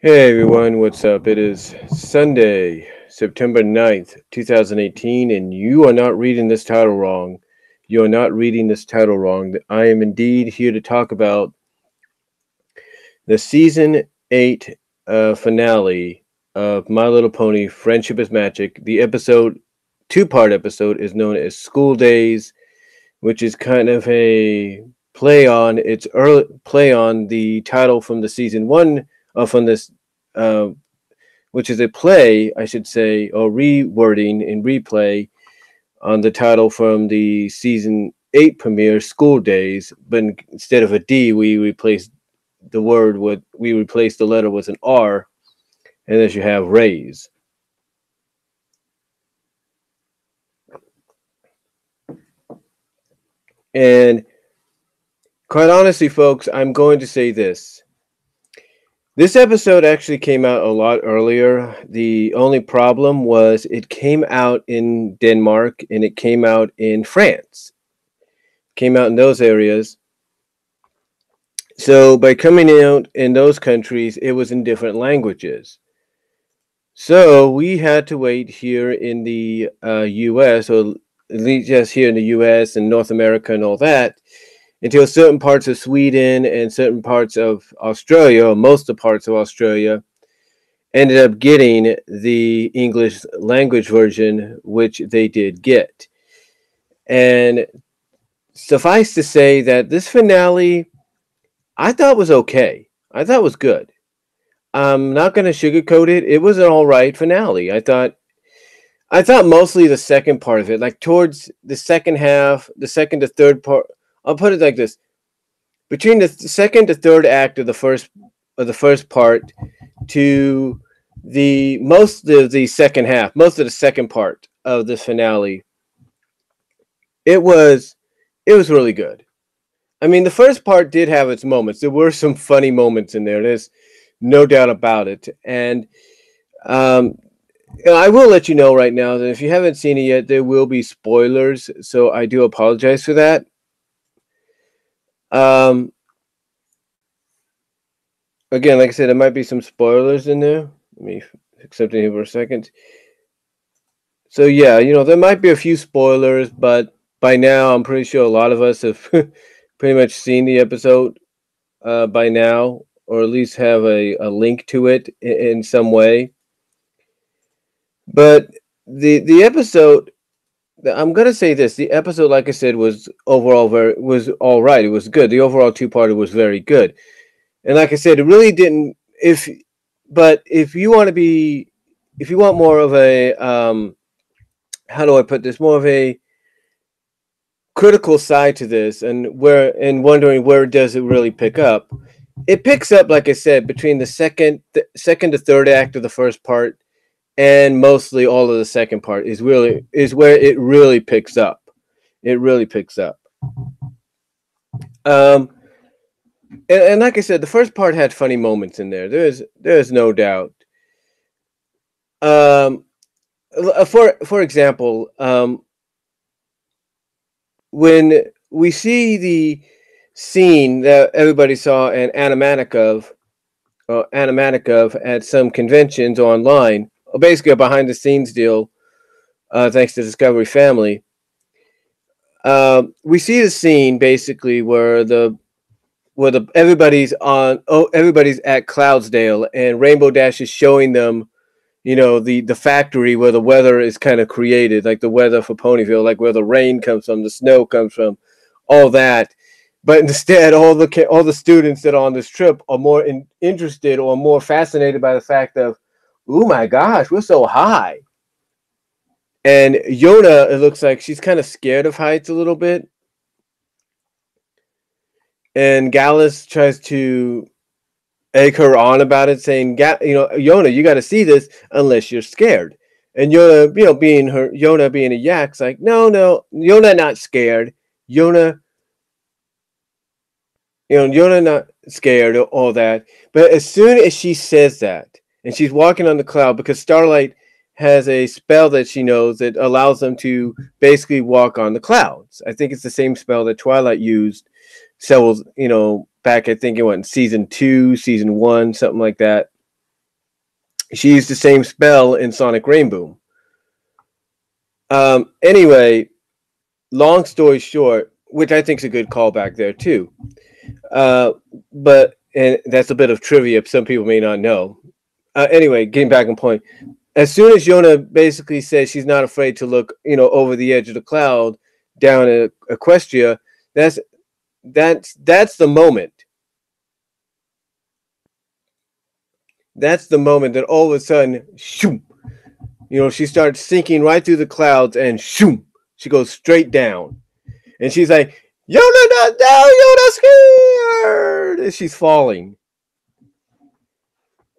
Hey everyone, what's up? It is Sunday, September 9th, 2018, and you are not reading this title wrong. You are not reading this title wrong. I am indeed here to talk about the Season 8 finale of My Little Pony Friendship is Magic. The two-part episode, is known as School Days, which is kind of a play on the title from the Season 1 from this which is a play, I should say, or rewording and replay on the title from the Season 8 premiere, School Days, but instead of a D, we replaced the letter with an R, and as you have Raze. And quite honestly, folks, I'm going to say this. This episode actually came out a lot earlier. The only problem was it came out in Denmark and it came out in France. It came out in those areas. So by coming out in those countries, it was in different languages. So we had to wait here in the U.S., or at least just here in the U.S. and North America and all that, until certain parts of Sweden and certain parts of Australia, or most of the parts of Australia, ended up getting the English language version, which they did get. And suffice to say that this finale, I thought was okay. I thought was good. I'm not going to sugarcoat it. It was an all right finale. I thought mostly the second part of it, like towards the second half, the second to third part. I'll put it like this: between the second to third act of the first part to most of the second part of this finale, it was really good. I mean, the first part did have its moments. There were some funny moments in there. There's no doubt about it. And I will let you know right now that if you haven't seen it yet, there will be spoilers. So I do apologize for that. Again, like I said, there might be some spoilers in there. Let me fix something here for a second. So yeah, there might be a few spoilers, but by now I'm pretty sure a lot of us have pretty much seen the episode by now, or at least have a link to it in some way. But the episode, I'm gonna say this: the episode, like I said, was overall was all right. It was good. The overall two-parter was very good, and like I said, it really didn't. If you want more of a how do I put this? More of a critical side to this, and wondering where does it really pick up? It picks up, like I said, between the second to third act of the first part, and mostly all of the second part is where it really picks up. It really picks up. And like I said, the first part had funny moments in there. There's no doubt. For example, when we see the scene that everybody saw an animatic of at some conventions online, or basically a behind the scenes deal, thanks to Discovery Family. We see the scene basically where everybody's at Cloudsdale, and Rainbow Dash is showing them, the factory where the weather is kind of created, like the weather for Ponyville, like where the rain comes from, the snow comes from, all that. But instead, all the students that are on this trip are more interested or more fascinated by the fact of, oh my gosh, we're so high. And Yona, it looks like she's kind of scared of heights a little bit. And Gallus tries to egg her on about it, saying, Yona, you got to see this unless you're scared. And Yona, being a yak's like, no, Yona not scared. Yona not scared, all that. But as soon as she says that, and she's walking on the cloud, because Starlight has a spell that she knows that allows them to basically walk on the clouds. I think it's the same spell that Twilight used several, back, I think it went in season 2, season 1, something like that. She used the same spell in Sonic Rainboom. Anyway, long story short, which I think is a good callback there too. But and that's a bit of trivia some people may not know. Anyway, getting back on point. As soon as Yona basically says she's not afraid to look, over the edge of the cloud down at Equestria, that's the moment. That's the moment that all of a sudden, shoom, she starts sinking right through the clouds and shoom, she goes straight down. And she's like, Yona not down, Yona scared! And she's falling.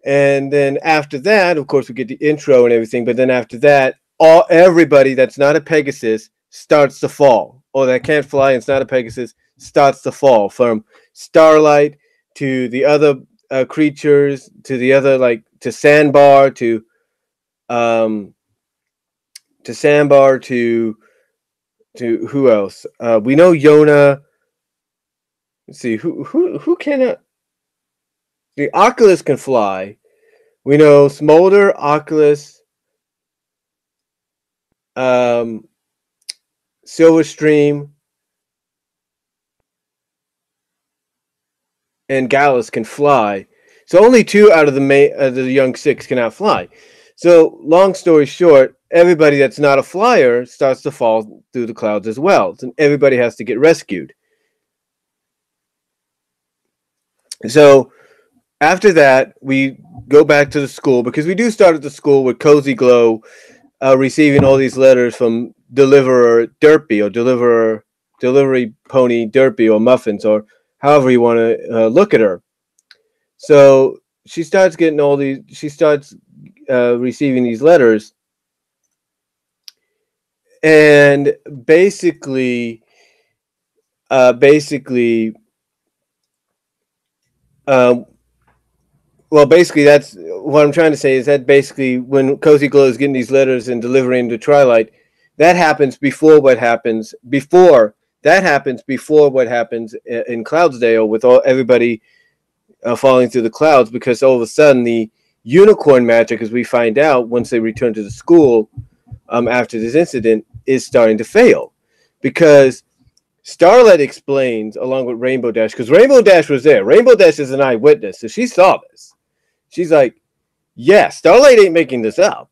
And then after that, of course, we get the intro and everything. But then after that, everybody that's not a Pegasus starts to fall. Or that can't fly and it's not a Pegasus starts to fall. From Starlight to the other creatures, to the other, to Sandbar, to who else? We know Yona. Let's see who cannot. The Oculus can fly. We know Smolder, Oculus, Silverstream, and Gallus can fly. So only 2 out of the young 6 cannot fly. So long story short, everybody that's not a flyer starts to fall through the clouds as well. And everybody has to get rescued. So after that, we go back to the school because we do start at the school with Cozy Glow receiving all these letters from Deliverer Derpy or Delivery Pony Derpy or Muffins or however you want to look at her. So she starts getting receiving these letters, and basically that's what I'm trying to say is that basically when Cozy Glow is getting these letters and delivering to Twilight, that happens before what happens in Cloudsdale with everybody falling through the clouds, because all of a sudden the unicorn magic, as we find out once they return to the school after this incident, is starting to fail, because Starlight explains along with Rainbow Dash, because Rainbow Dash was there. Rainbow Dash is an eyewitness, so she saw this. She's like, yeah, Starlight ain't making this up.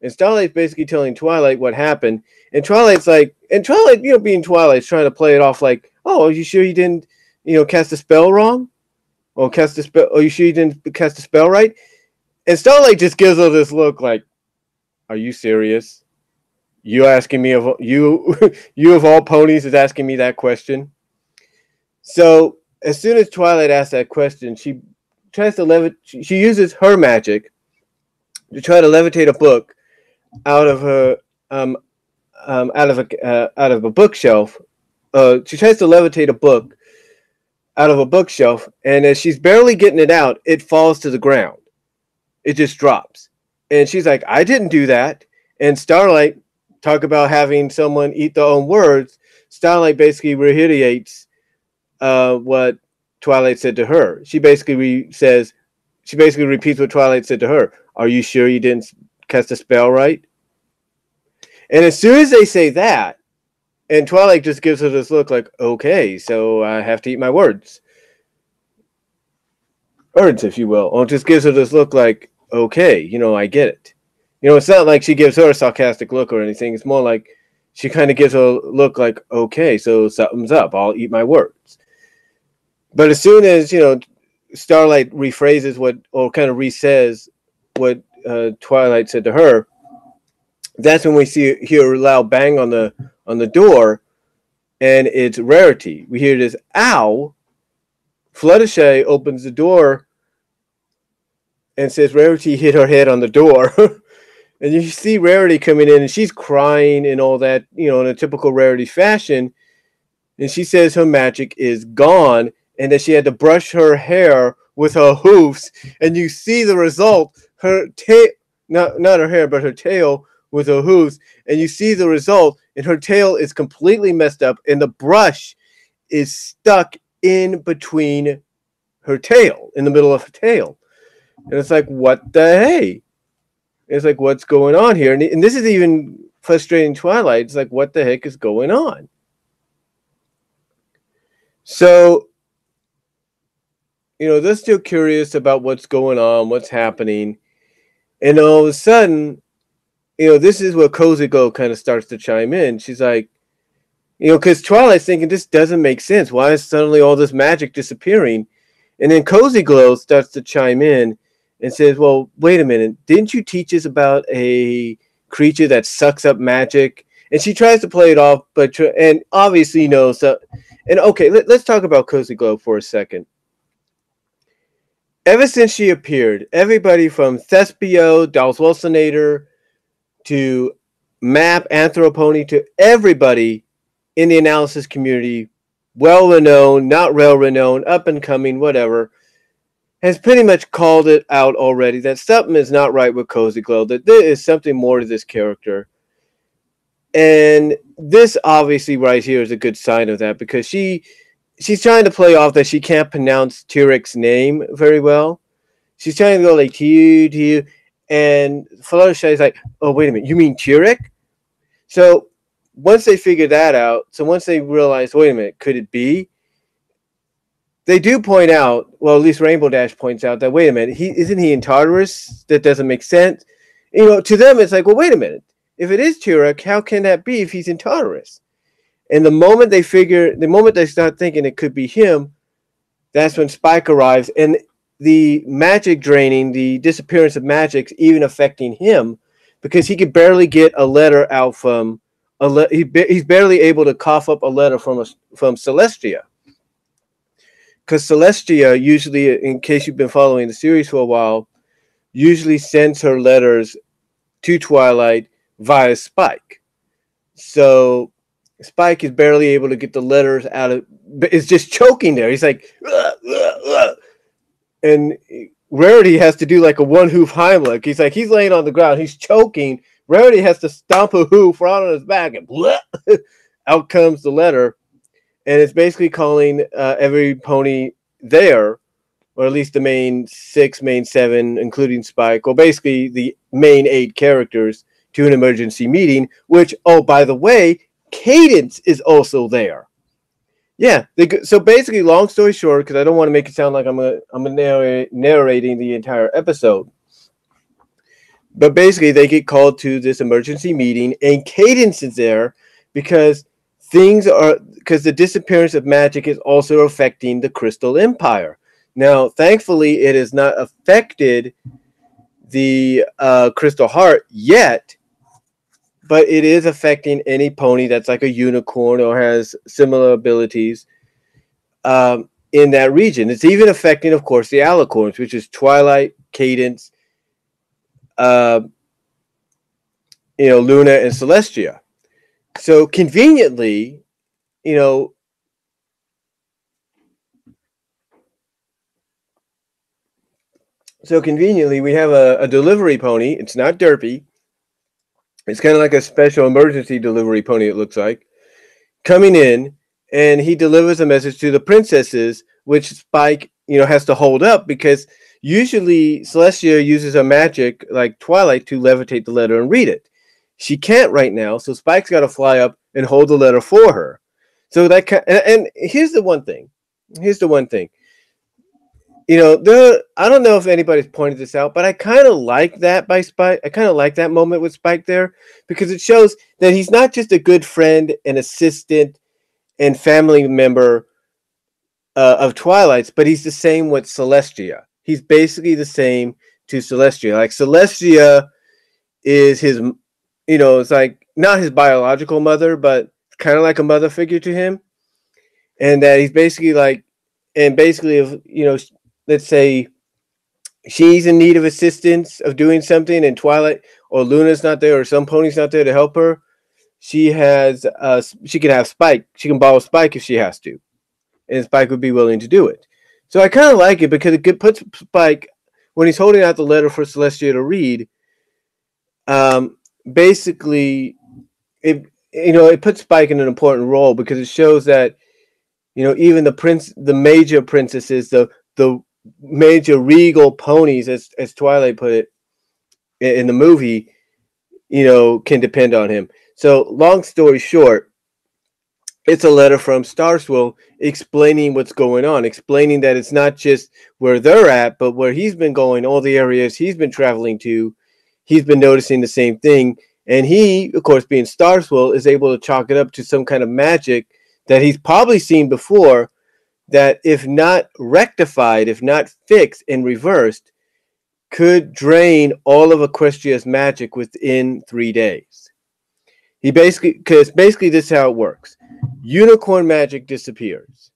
And Starlight's basically telling Twilight what happened. And Twilight's like, being Twilight's trying to play it off like, oh, are you sure you didn't, cast the spell wrong? Or cast the spell, are you sure you didn't cast the spell right? And Starlight just gives her this look like, are you serious? You asking me of you of all ponies is asking me that question? So as soon as Twilight asks that question, she tries to she uses her magic to try to levitate a book out of her out of a bookshelf. She tries to levitate a book out of a bookshelf, and as she's barely getting it out, it falls to the ground. It just drops. And she's like, I didn't do that. And Starlight, talk about having someone eat their own words, Starlight basically reiterates what Twilight said to her. She basically repeats what Twilight said to her. Are you sure you didn't cast a spell right? And as soon as they say that, and Twilight just gives her this look like, okay, so I have to eat my words. Words, if you will. Or just gives her this look like, okay, I get it. It's not like she gives her a sarcastic look or anything. It's more like she kind of gives her a look like, okay, so something's up. I'll eat my words. But as soon as, Starlight rephrases kind of re-says what Twilight said to her, that's when we hear a loud bang on the door, and it's Rarity. We hear this, ow. Fluttershy opens the door and says Rarity hit her head on the door. And you see Rarity coming in, and she's crying and all that, in a typical Rarity fashion. And she says her magic is gone, and that she had to brush her hair with her hoofs. And you see the result, her tail, not her hair, but her tail with her hooves. And you see the result, and her tail is completely messed up, and the brush is stuck in between her tail, in the middle of her tail. And it's like, what the hey? It's like, what's going on here? And this is even frustrating Twilight. It's like, what the heck is going on? So, they're still curious about what's going on, what's happening. And all of a sudden, this is where Cozy Glow kind of starts to chime in. She's like, because Twilight's thinking this doesn't make sense. Why is suddenly all this magic disappearing? And then Cozy Glow starts to chime in and says, well, wait a minute. Didn't you teach us about a creature that sucks up magic? And she tries to play it off, and obviously, so, and okay, let's talk about Cozy Glow for a second. Ever since she appeared, everybody from Thespio, Dalswelsonator, to MisAnthroPony, to everybody in the analysis community, well-renowned, not well-renowned, up-and-coming, whatever, has pretty much called it out already that something is not right with Cozy Glow, that there is something more to this character. And this obviously right here is a good sign of that, because she's trying to play off that she can't pronounce Tyrek's name very well. She's trying to go like Tiu, and Fluttershy is like, oh, wait a minute, you mean Tyrek? So once they figure that out, once they realize, wait a minute, could it be? They do point out, well, at least Rainbow Dash points out that, wait a minute, isn't he in Tartarus? That doesn't make sense. To them, it's like, well, wait a minute. If it is Tyrek, how can that be if he's in Tartarus? And the moment they start thinking it could be him, that's when Spike arrives, and the magic draining, the disappearance of magic's even affecting him, because he could barely get a letter out from he's barely able to cough up a letter from Celestia. Because Celestia usually, in case you've been following the series for a while, usually sends her letters to Twilight via Spike. So Spike is barely able to get the letters out of, it's just choking there. He's like, ugh, ugh, ugh. And Rarity has to do like a one-hoof Heimlich. He's laying on the ground, he's choking. Rarity has to stomp a hoof right on his back, and blah, out comes the letter. And it's basically calling every pony there, or at least the main 6, main 7, including Spike, or basically the main 8 characters, to an emergency meeting, which, oh, by the way, Cadence is also there. Yeah, so basically, long story short, because I don't want to make it sound like I'm narrating the entire episode, but basically they get called to this emergency meeting, and Cadence is there because the disappearance of magic is also affecting the Crystal Empire. Now, thankfully, it has not affected the Crystal Heart yet, but it is affecting any pony that's like a unicorn or has similar abilities in that region. It's even affecting, of course, the alicorns, which is Twilight, Cadence, Luna, and Celestia. So conveniently, we have a delivery pony. It's not Derpy. It's kind of like a special emergency delivery pony, it looks like, coming in, and he delivers a message to the princesses, which Spike, has to hold up, because usually Celestia uses her magic, like Twilight, to levitate the letter and read it. She can't right now, so Spike's got to fly up and hold the letter for her. So and here's the one thing. I don't know if anybody's pointed this out, but I kind of like that by Spike. I kind of like that moment with Spike there, because it shows that he's not just a good friend and assistant and family member of Twilight's, but he's the same with Celestia. He's basically the same to Celestia. Like, Celestia is his, it's like not his biological mother, but kind of like a mother figure to him. And that he's basically if, let's say she's in need of assistance of doing something, and Twilight or Luna's not there, or some pony's not there to help her, she can have Spike. She can borrow Spike if she has to, and Spike would be willing to do it. So I kind of like it, because it puts Spike, when he's holding out the letter for Celestia to read, basically it puts Spike in an important role, because it shows that even the major princesses, the major regal ponies, as Twilight put it, in the movie, can depend on him. So long story short, it's a letter from Starswell explaining what's going on, explaining that it's not just where they're at, but where he's been going, all the areas he's been traveling to. He's been noticing the same thing. And he, of course, being Starswell, is able to chalk it up to some kind of magic that he's probably seen before, that if not rectified, if not fixed and reversed, could drain all of Equestria's magic within 3 days. Because basically this is how it works. Unicorn magic disappears.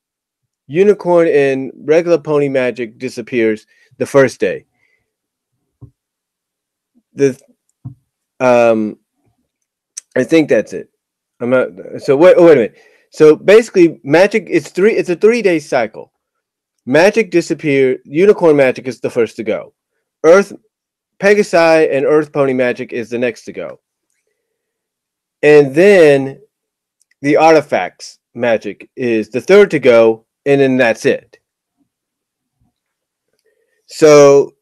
Unicorn and regular pony magic disappears the first day. I think that's it. I'm not. So wait a minute. So basically, magic. It's a 3-day cycle. Magic disappear. Unicorn magic is the first to go. Earth, Pegasi, and Earth pony magic is the next to go. And then the artifacts magic is the third to go, and then that's it. So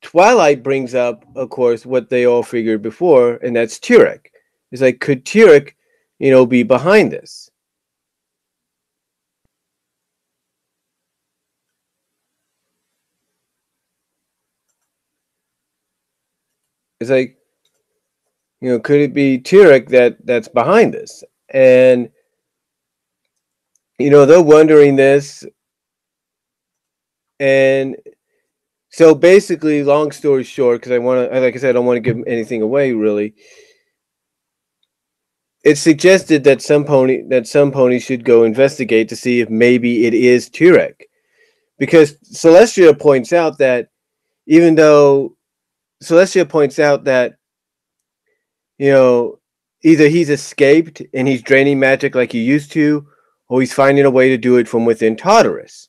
Twilight brings up, of course, what they all figured before, and that's Turek. It's like, could Turek, be behind this? It's like, could it be Turek that's behind this? And they're wondering this. And so basically, long story short, because like I said, I don't want to give anything away really. It's suggested that some ponies should go investigate to see if maybe it is Turek, because Celestia points out that either he's escaped and he's draining magic like he used to, or he's finding a way to do it from within Tartarus.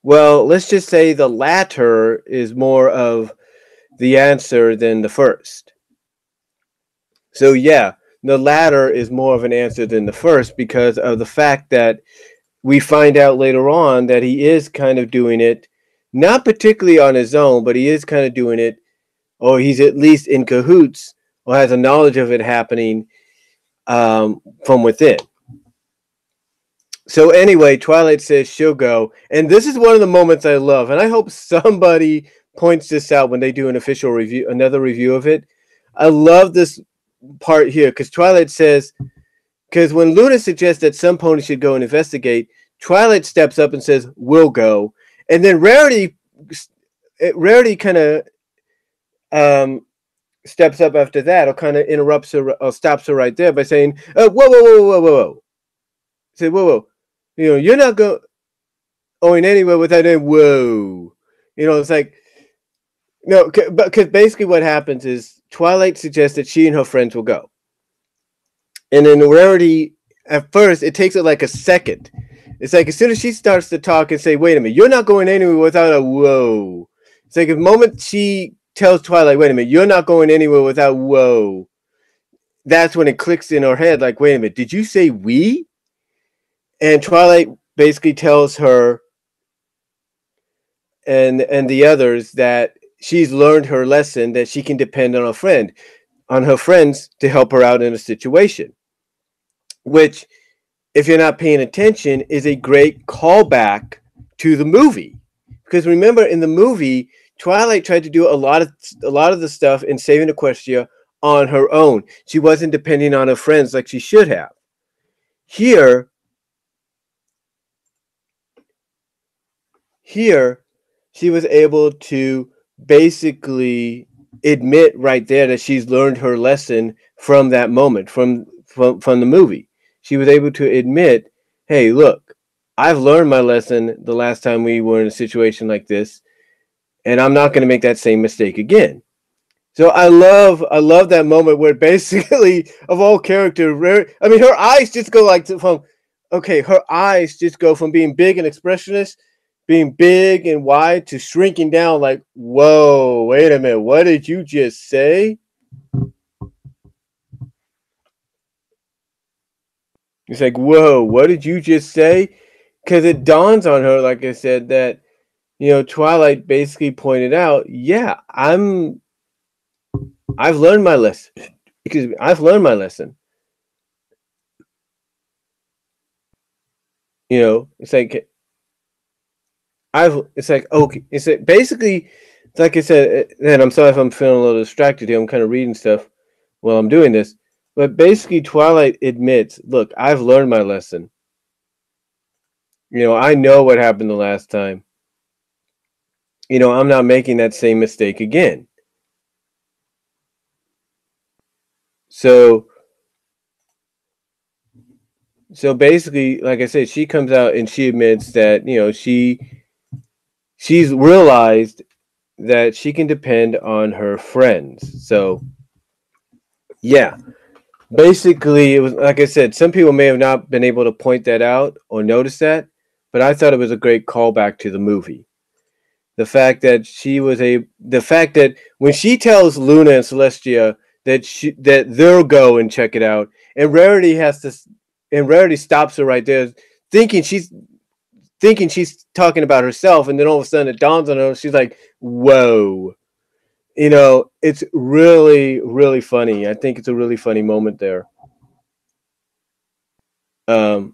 Well, let's just say the latter is more of the answer than the first. So yeah, the latter is more of an answer than the first, because of the fact that we find out later on that he is kind of doing it, not particularly on his own, but he is kind of doing it, or he's at least in cahoots, or has a knowledge of it happening from within. So anyway, Twilight says she'll go, and this is one of the moments I love, and I hope somebody points this out when they do an official review, another review of it. I love this part here, because Twilight says, because when Luna suggests that some ponies should go and investigate, Twilight steps up and says, "We'll go," and then Rarity kind of steps up after that, or kind of interrupts her, or stops her right there by saying, "Whoa, whoa, whoa, whoa, whoa, whoa!" Say, "Whoa, whoa, you're not going anywhere without a whoa." It's like, no, because basically what happens is Twilight suggests that she and her friends will go, and then Rarity, at first, it takes it like a second. It's like as soon as she starts to talk and say, "Wait a minute, you're not going anywhere without a whoa." It's like the moment she tells Twilight, "Wait a minute, you're not going anywhere without whoa," that's when it clicks in her head, like, "Wait a minute, did you say we?" And Twilight basically tells her and the others that she's learned her lesson, that she can depend on her friends to help her out in a situation, which, if you're not paying attention, is a great callback to the movie. Because remember, in the movie, Twilight tried to do a lot of the stuff in Saving Equestria on her own. She wasn't depending on her friends like she should have. Here, she was able to basically admit right there that she's learned her lesson from that moment, from the movie. She was able to admit, "Hey, look, I've learned my lesson the last time we were in a situation like this, and I'm not going to make that same mistake again." So I love that moment where basically, of all characters, her eyes just go her eyes just go from being big and expressionist, being big and wide, to shrinking down, like, "Whoa, wait a minute, what did you just say?" It's like, "Whoa, what did you just say?" Because it dawns on her, like I said, that Twilight basically pointed out, yeah, I've learned my lesson. Excuse me, I've learned my lesson. It's like okay. It's like basically, like I said, and I'm sorry if I'm feeling a little distracted here. I'm kind of reading stuff while I'm doing this. But basically, Twilight admits, look, I've learned my lesson. I know what happened the last time. I'm not making that same mistake again. So basically, like I said, she comes out and she admits that, she's realized that she can depend on her friends. So yeah. Basically, it was like I said, some people may have not been able to point that out or notice that, but I thought it was a great callback to the movie. The fact that when she tells Luna and Celestia that they'll go and check it out, and Rarity stops her right there, thinking she's talking about herself, and then all of a sudden it dawns on her, she's like, "Whoa." It's really, really funny. I think it's a really funny moment there. Like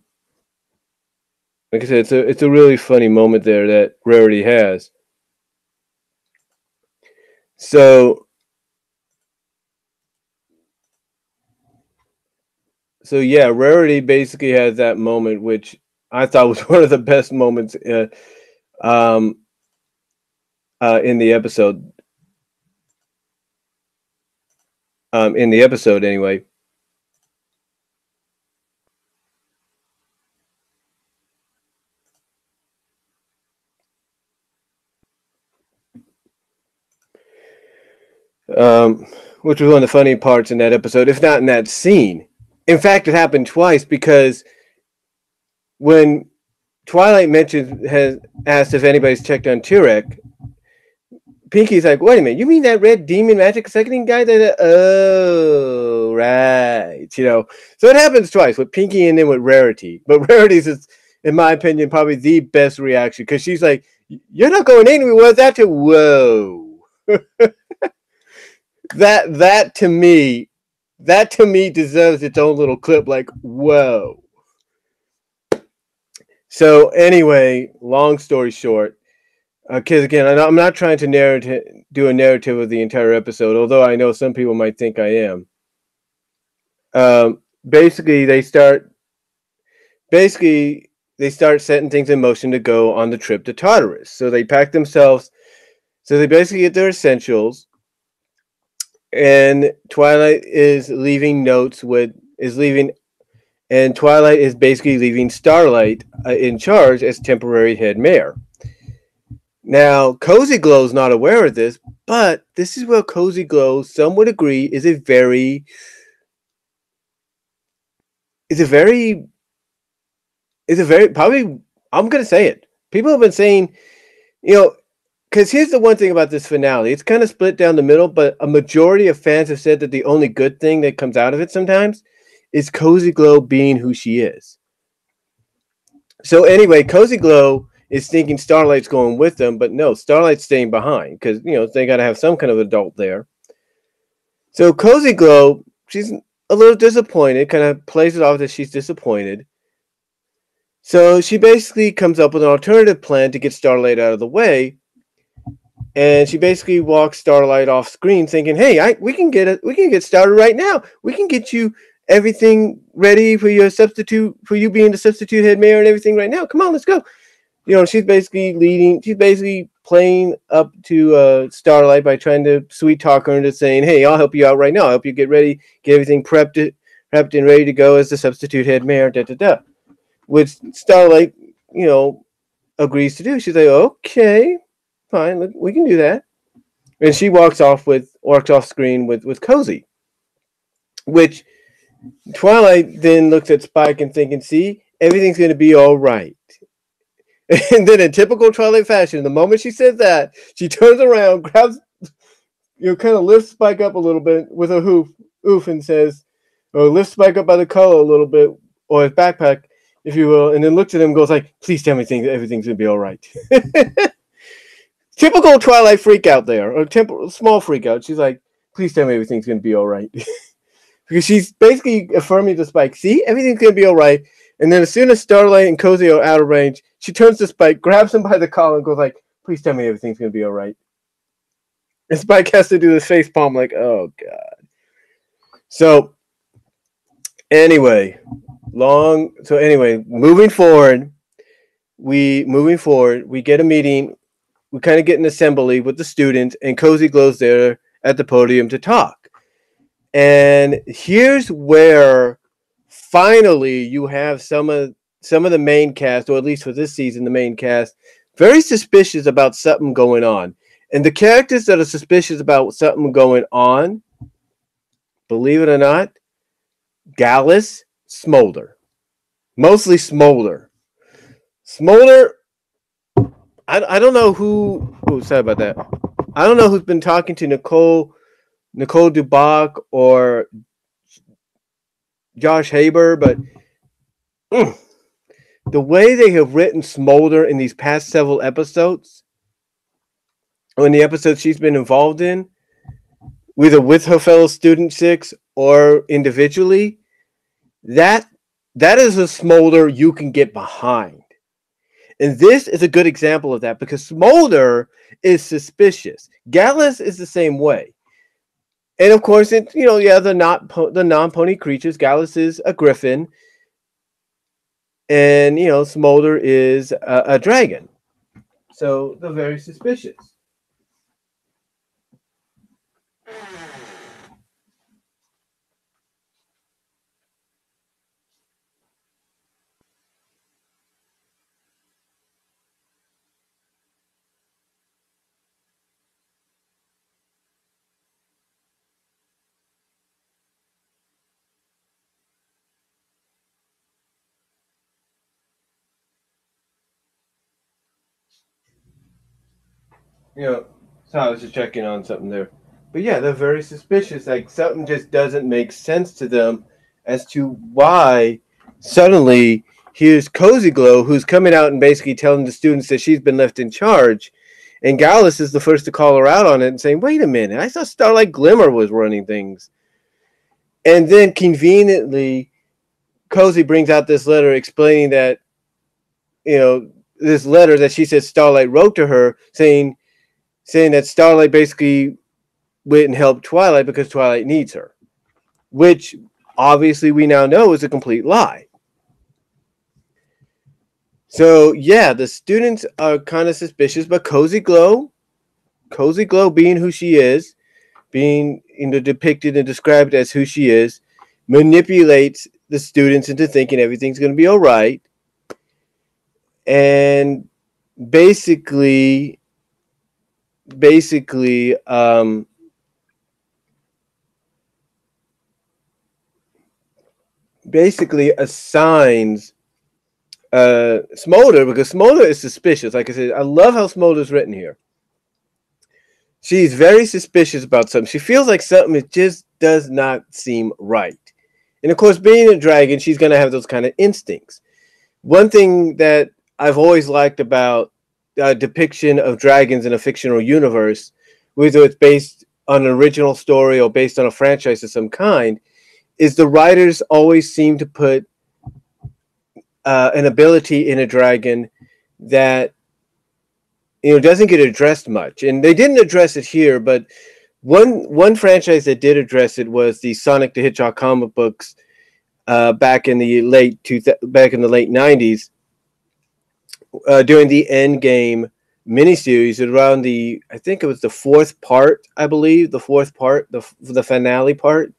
I said, it's a really funny moment there that Rarity has. So yeah, Rarity basically has that moment, which I thought was one of the best moments in the episode. In the episode, anyway. Which was one of the funny parts in that episode, if not in that scene. In fact, it happened twice because when Twilight has asked if anybody's checked on Turek, Pinky's like, "Wait a minute, you mean that red demon magic seconding guy?" Oh, right. So it happens twice with Pinky and then with Rarity. But Rarity's is, in my opinion, probably the best reaction because she's like, "You're not going anywhere." Was that to whoa? that to me deserves its own little clip. Like whoa. So anyway, long story short, because again, I'm not trying to do a narrative of the entire episode, although I know some people might think I am. Basically, they start setting things in motion to go on the trip to Tartarus. So they pack themselves. So they basically get their essentials, and Twilight is leaving and Twilight is basically leaving Starlight in charge as temporary head mayor. Now, Cozy Glow's not aware of this, but this is where Cozy Glow, some would agree, is a very probably, I'm going to say it. People have been saying, because here's the one thing about this finale. It's kind of split down the middle, but a majority of fans have said that the only good thing that comes out of it sometimes is Cozy Glow being who she is. So anyway, Cozy Glow is thinking Starlight's going with them, but no, Starlight's staying behind because, they got to have some kind of adult there. So Cozy Glow, she's a little disappointed, kind of plays it off that she's disappointed. So she basically comes up with an alternative plan to get Starlight out of the way. And she basically walks Starlight off screen thinking, "Hey, we can get started right now. We can get you everything ready for you being the substitute head mayor and everything right now. Come on, let's go." She's basically playing up to Starlight by trying to sweet talk her into saying, "Hey, I'll help you out right now. I'll help you get ready, get everything prepped and ready to go as the substitute head mayor, which Starlight, agrees to do. She's like, "Okay, fine, look, we can do that." And she walks off screen with Cozy, which Twilight then looks at Spike and thinking, "See, everything's going to be all right." And then in typical Twilight fashion, the moment she says that, she turns around, grabs, kind of lifts Spike up a little bit with a oof, and says, or lifts Spike up by the collar a little bit, or his backpack, if you will, and then looks at him and goes like, "Please tell me everything's going to be all right." typical Twilight freak out there, or small freak out. She's like, please tell me everything's going to be all right. Because she's basically affirming to Spike, see, everything's going to be all right. And then as soon as Starlight and Cozy are out of range, she turns to Spike, grabs him by the collar, and goes like, please tell me everything's going to be all right. And Spike has to do this face palm like, oh, God. So, anyway, moving forward, we get a meeting. We kind of get an assembly with the students, and Cozy Glow's there at the podium to talk. And here's where finally you have some of the main cast, or at least for this season, the main cast, very suspicious about something going on. And the characters that are suspicious about something going on, believe it or not, Gallus, Smolder. Mostly Smolder. Smolder, I don't know who... Oh, sorry about that. I don't know who's been talking to Nicole Duboc or Josh Haber, but the way they have written Smolder in these past several episodes, or in the episodes she's been involved in, either with her fellow student 6 or individually, that is a Smolder you can get behind. And this is a good example of that, because Smolder is suspicious. Gallus is the same way. And of course, the non-pony creatures. Gallus is a griffin, and Smolder is a dragon. So they're very suspicious. So I was just checking on something there. But yeah, they're very suspicious. Like, something just doesn't make sense to them as to why suddenly here's Cozy Glow, who's coming out and basically telling the students that she's been left in charge. And Gallus is the first to call her out on it and saying, wait a minute, I thought Starlight Glimmer was running things. And then conveniently, Cozy brings out this letter explaining that, this letter that she said Starlight wrote to her saying that Starlight basically went and helped Twilight because Twilight needs her, which obviously we now know is a complete lie. So yeah, the students are kind of suspicious, but Cozy Glow being who she is, being depicted and described as who she is, manipulates the students into thinking everything's going to be all right, and basically assigns Smolder, because Smolder is suspicious. Like I said, I love how Smolder's written here. She's very suspicious about something. She feels like something that just does not seem right. And of course, being a dragon, she's going to have those kind of instincts. One thing that I've always liked about depiction of dragons in a fictional universe, whether it's based on an original story or based on a franchise of some kind, is the writers always seem to put an ability in a dragon that doesn't get addressed much. And they didn't address it here, but one franchise that did address it was the Sonic the Hedgehog comic books back in the late 90s. During the Endgame miniseries, around I think it was the fourth part, I believe, the finale part.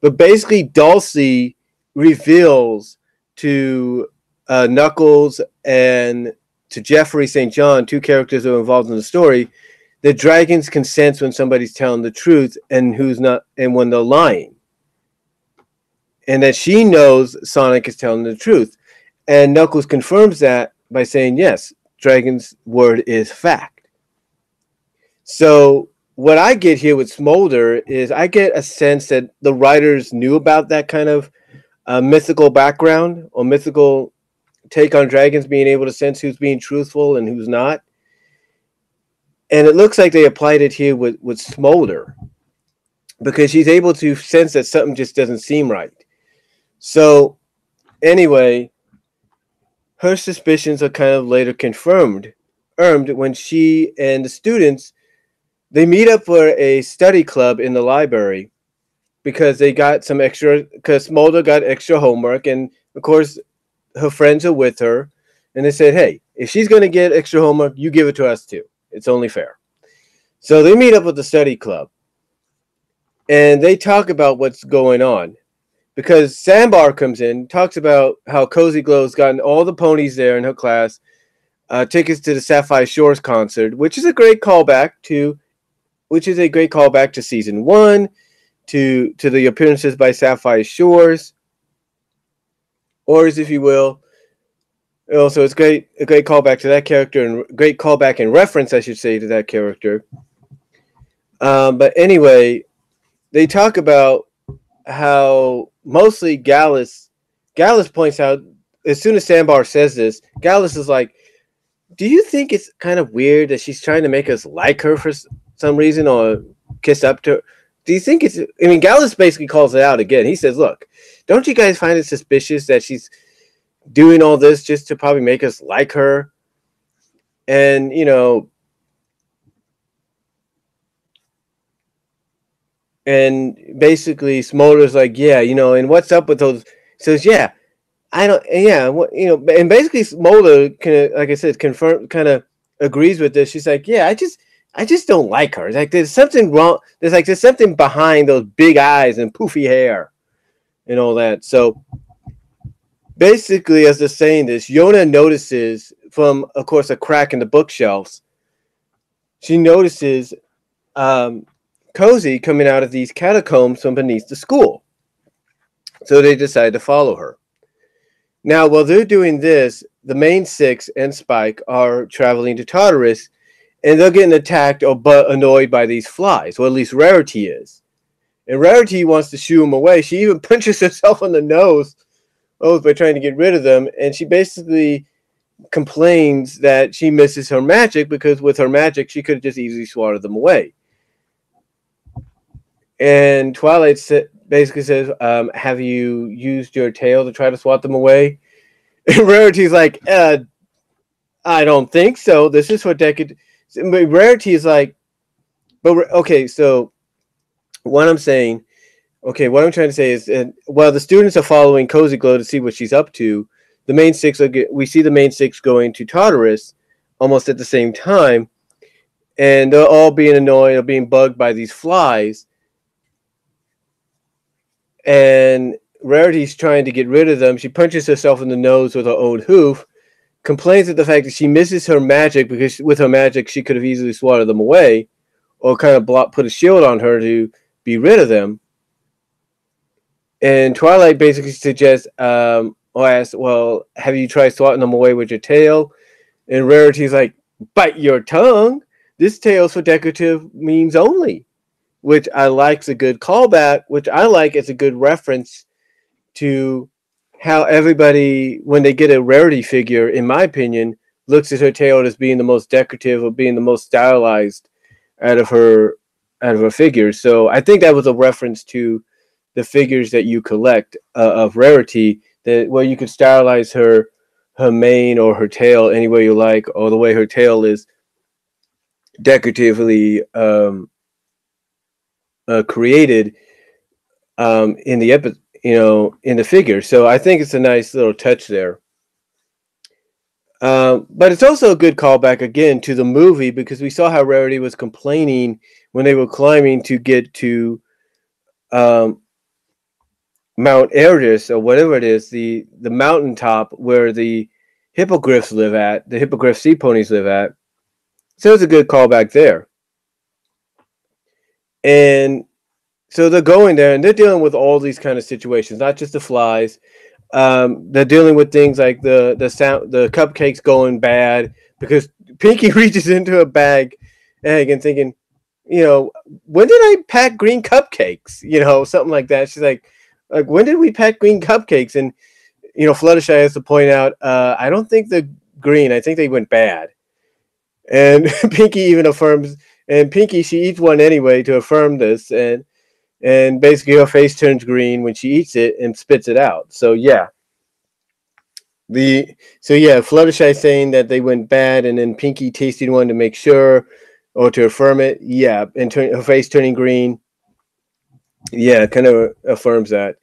But basically, Dulcie reveals to Knuckles and to Jeffrey St. John, two characters who are involved in the story, that dragons can sense when somebody's telling the truth and who's not, and when they're lying. And that she knows Sonic is telling the truth. And Knuckles confirms that by saying, yes, Dragon's word is fact. So what I get here with Smolder is I get a sense that the writers knew about that kind of mythical background or mythical take on dragons being able to sense who's being truthful and who's not. And it looks like they applied it here with Smolder, because she's able to sense that something just doesn't seem right. So anyway, her suspicions are kind of later confirmed when she and the students, they meet up for a study club in the library because they got some extra, because Smolder got extra homework, and of course her friends are with her, and they said, hey, if she's going to get extra homework, you give it to us too. It's only fair. So they meet up with the study club, and they talk about what's going on, because Sandbar comes in, talks about how Cozy Glow's gotten all the ponies there in her class tickets to the Sapphire Shores concert, which is a great callback to season 1, to the appearances by Sapphire Shores, or if you will. Also, it's a great callback to that character, and great callback and reference, I should say, to that character. But anyway, they talk about how mostly Gallus points out, as soon as Sandbar says this, Gallus is like, do you think it's kind of weird that she's trying to make us like her for some reason, or kiss up to her? Do you think it's... I mean, Gallus basically calls it out again. He says, look, don't you guys find it suspicious that she's doing all this just to probably make us like her? And, you know... And basically, Smolder's like, yeah, you know, and what's up with those... Says, yeah, I don't... Yeah, you know, and basically Smolder, like I said, kind of agrees with this. She's like, yeah, I just don't like her. It's like there's something wrong. There's something behind those big eyes and poofy hair and all that. So basically, as they're saying this, Yona notices from, of course, a crack in the bookshelves. She notices Cozy coming out of these catacombs from beneath the school. So they decide to follow her. Now, while they're doing this, the main six and Spike are traveling to Tartarus, and they're getting attacked or annoyed by these flies, or at least Rarity is. And Rarity wants to shoo them away. She even punches herself on the nose by trying to get rid of them. And she basically complains that she misses her magic, because with her magic, she could have just easily swatted them away. And Twilight basically says, have you used your tail to try to swat them away? And Rarity's like, I don't think so. This is for decade. Rarity is like, but okay, so what I'm trying to say is, while the students are following Cozy Glow to see what she's up to, we see the main six going to Tartarus almost at the same time, and they're all being annoyed or being bugged by these flies. And Rarity's trying to get rid of them. She punches herself in the nose with her own hoof, complains at the fact that she misses her magic, because with her magic she could have easily swatted them away, or kind of put a shield on her to be rid of them. And Twilight basically suggests, or asks, well, have you tried swatting them away with your tail? And Rarity's like, bite your tongue. This tail's for decorative means only. Which I like is a good callback, which I like as a good reference to how everybody, when they get a Rarity figure, in my opinion, looks at her tail as being the most decorative or being the most stylized out of her figures. So I think that was a reference to the figures that you collect of Rarity, where you could stylize her mane or her tail any way you like, or the way her tail is decoratively created in the in the figure. So I think it's a nice little touch there. But it's also a good callback again to the movie, because we saw how Rarity was complaining when they were climbing to get to Mount Eris, or whatever it is, the mountaintop where the hippogriffs live at, the hippogriff sea ponies live at. So it's a good callback there. And so they're going there, and they're dealing with all these kind of situations, not just the flies. They're dealing with things like the cupcakes going bad, because Pinky reaches into a egg and thinking, when did I pack green cupcakes? Something like that. She's like, when did we pack green cupcakes? And Fluttershy has to point out, I don't think they're green. I think they went bad. And Pinky even affirms, and Pinky, she eats one anyway to affirm this, and basically her face turns green when she eats it and spits it out. So yeah. Fluttershy saying that they went bad, and then Pinky tasting one to make sure or to affirm it. Yeah, and her face turning green. Yeah, kind of affirms that.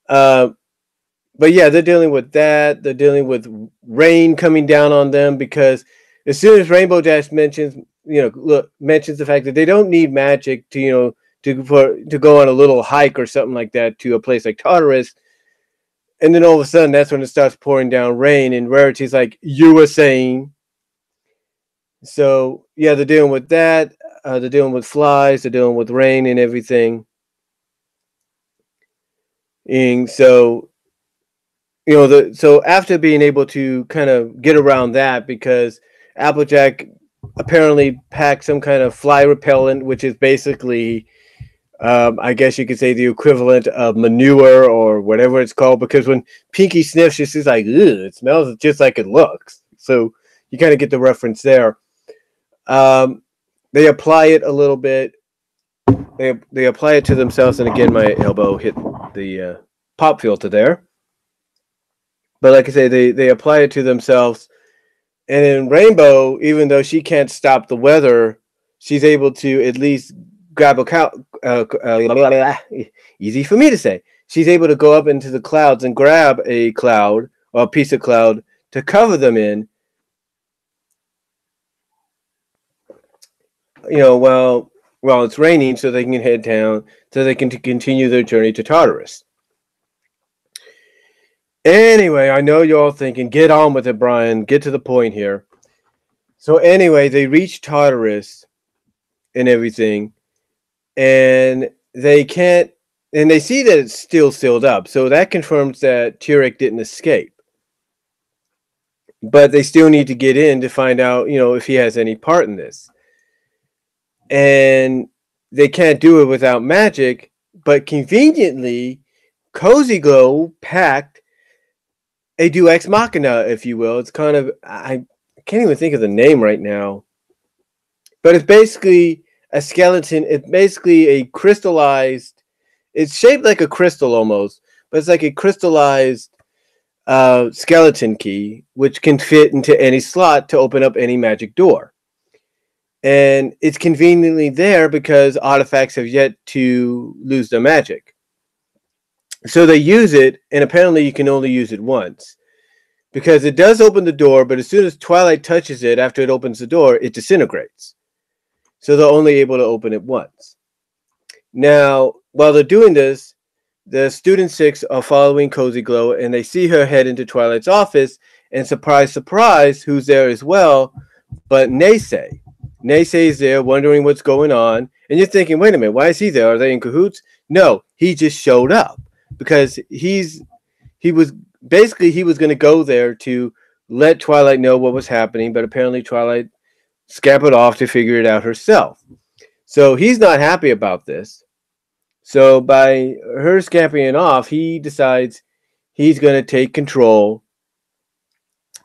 But yeah, they're dealing with that. They're dealing with rain coming down on them because as soon as Rainbow Dash mentions the fact that they don't need magic to to go on a little hike or something like that to a place like Tartarus. And then all of a sudden, that's when it starts pouring down rain. And Rarity's like, you were saying. So, yeah, they're dealing with that. They're dealing with flies. They're dealing with rain and everything. And so, so after being able to kind of get around that, because Applejack apparently packed some kind of fly repellent, which is basically... I guess you could say the equivalent of manure or whatever it's called, because when Pinky sniffs, she's like, "Ugh, it smells just like it looks." So you kind of get the reference there. They apply it a little bit. They apply it to themselves, and again, my elbow hit the pop filter there. But like I say, they apply it to themselves, and in Rainbow, even though she can't stop the weather, she's able to at least grab a cow. Easy for me to say. She's able to go up into the clouds and grab a cloud or a piece of cloud to cover them in. While it's raining, so they can head down, so they can continue their journey to Tartarus. Anyway, I know you're all thinking, get on with it, Brian. Get to the point here. So anyway, they reach Tartarus and everything. And they can't, and they see that it's still sealed up. So that confirms that Turek didn't escape. But they still need to get in to find out, if he has any part in this. And they can't do it without magic. But conveniently, Cozy Glow packed a Deus Ex Machina, if you will. It's kind of, I can't even think of the name right now. But it's basically a skeleton. It's basically a crystallized, it's shaped like a crystal almost, but it's like a crystallized skeleton key, which can fit into any slot to open up any magic door. And it's conveniently there because artifacts have yet to lose their magic. So they use it, and apparently you can only use it once. Because it does open the door, but as soon as Twilight touches it, after it opens the door, it disintegrates. So they're only able to open it once. Now, while they're doing this, the Student 6 are following Cozy Glow, and they see her head into Twilight's office, and surprise, surprise, who's there as well, but Naysay. Naysay is there, wondering what's going on, and you're thinking, wait a minute, why is he there? Are they in cahoots? No, he just showed up, because he was going to go there to let Twilight know what was happening, but apparently Twilight scampered off to figure it out herself. So he's not happy about this. So by her scampering off, he decides he's going to take control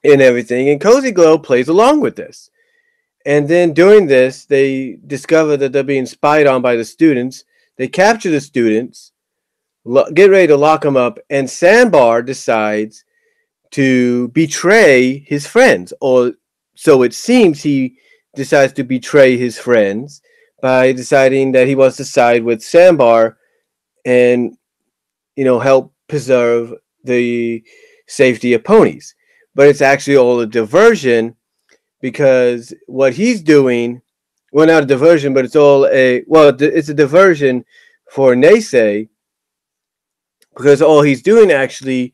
and everything. And Cozy Glow plays along with this. And then during this, they discover that they're being spied on by the students. They capture the students, get ready to lock them up, and Sandbar decides to betray his friends. Or so it seems he decides to betray his friends by deciding that he wants to side with Sandbar and, help preserve the safety of ponies. But it's actually all a diversion, because what he's doing, well, not a diversion, but it's a diversion for Naysay, because all he's doing actually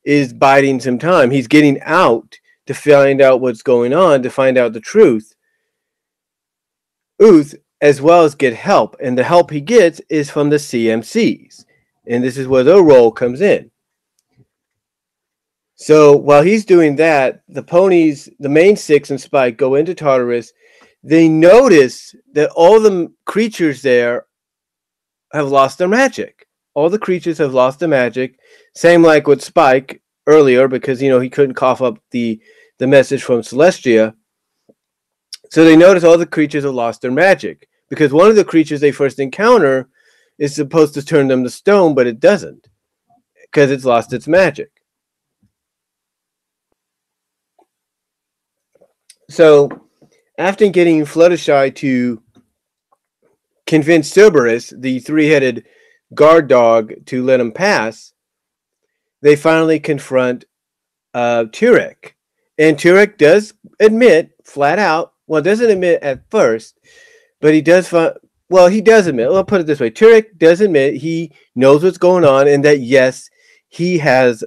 is biding some time. He's getting out to find out what's going on, to find out the truth, as well as get help. And the help he gets is from the CMCs. And this is where their role comes in. So while he's doing that, the ponies, the main 6 and Spike, go into Tartarus. They notice that all the creatures there have lost their magic. All the creatures have lost their magic. Same like with Spike earlier, because, he couldn't cough up the message from Celestia. So they notice all the creatures have lost their magic, because one of the creatures they first encounter is supposed to turn them to stone, but it doesn't, because it's lost its magic. So after getting Fluttershy to convince Cerberus, the three-headed guard dog, to let him pass, they finally confront Turek. And Turek does admit flat out, well, doesn't admit at first, but he does he does admit, I'll put it this way, Turek does admit he knows what's going on, and that yes, he has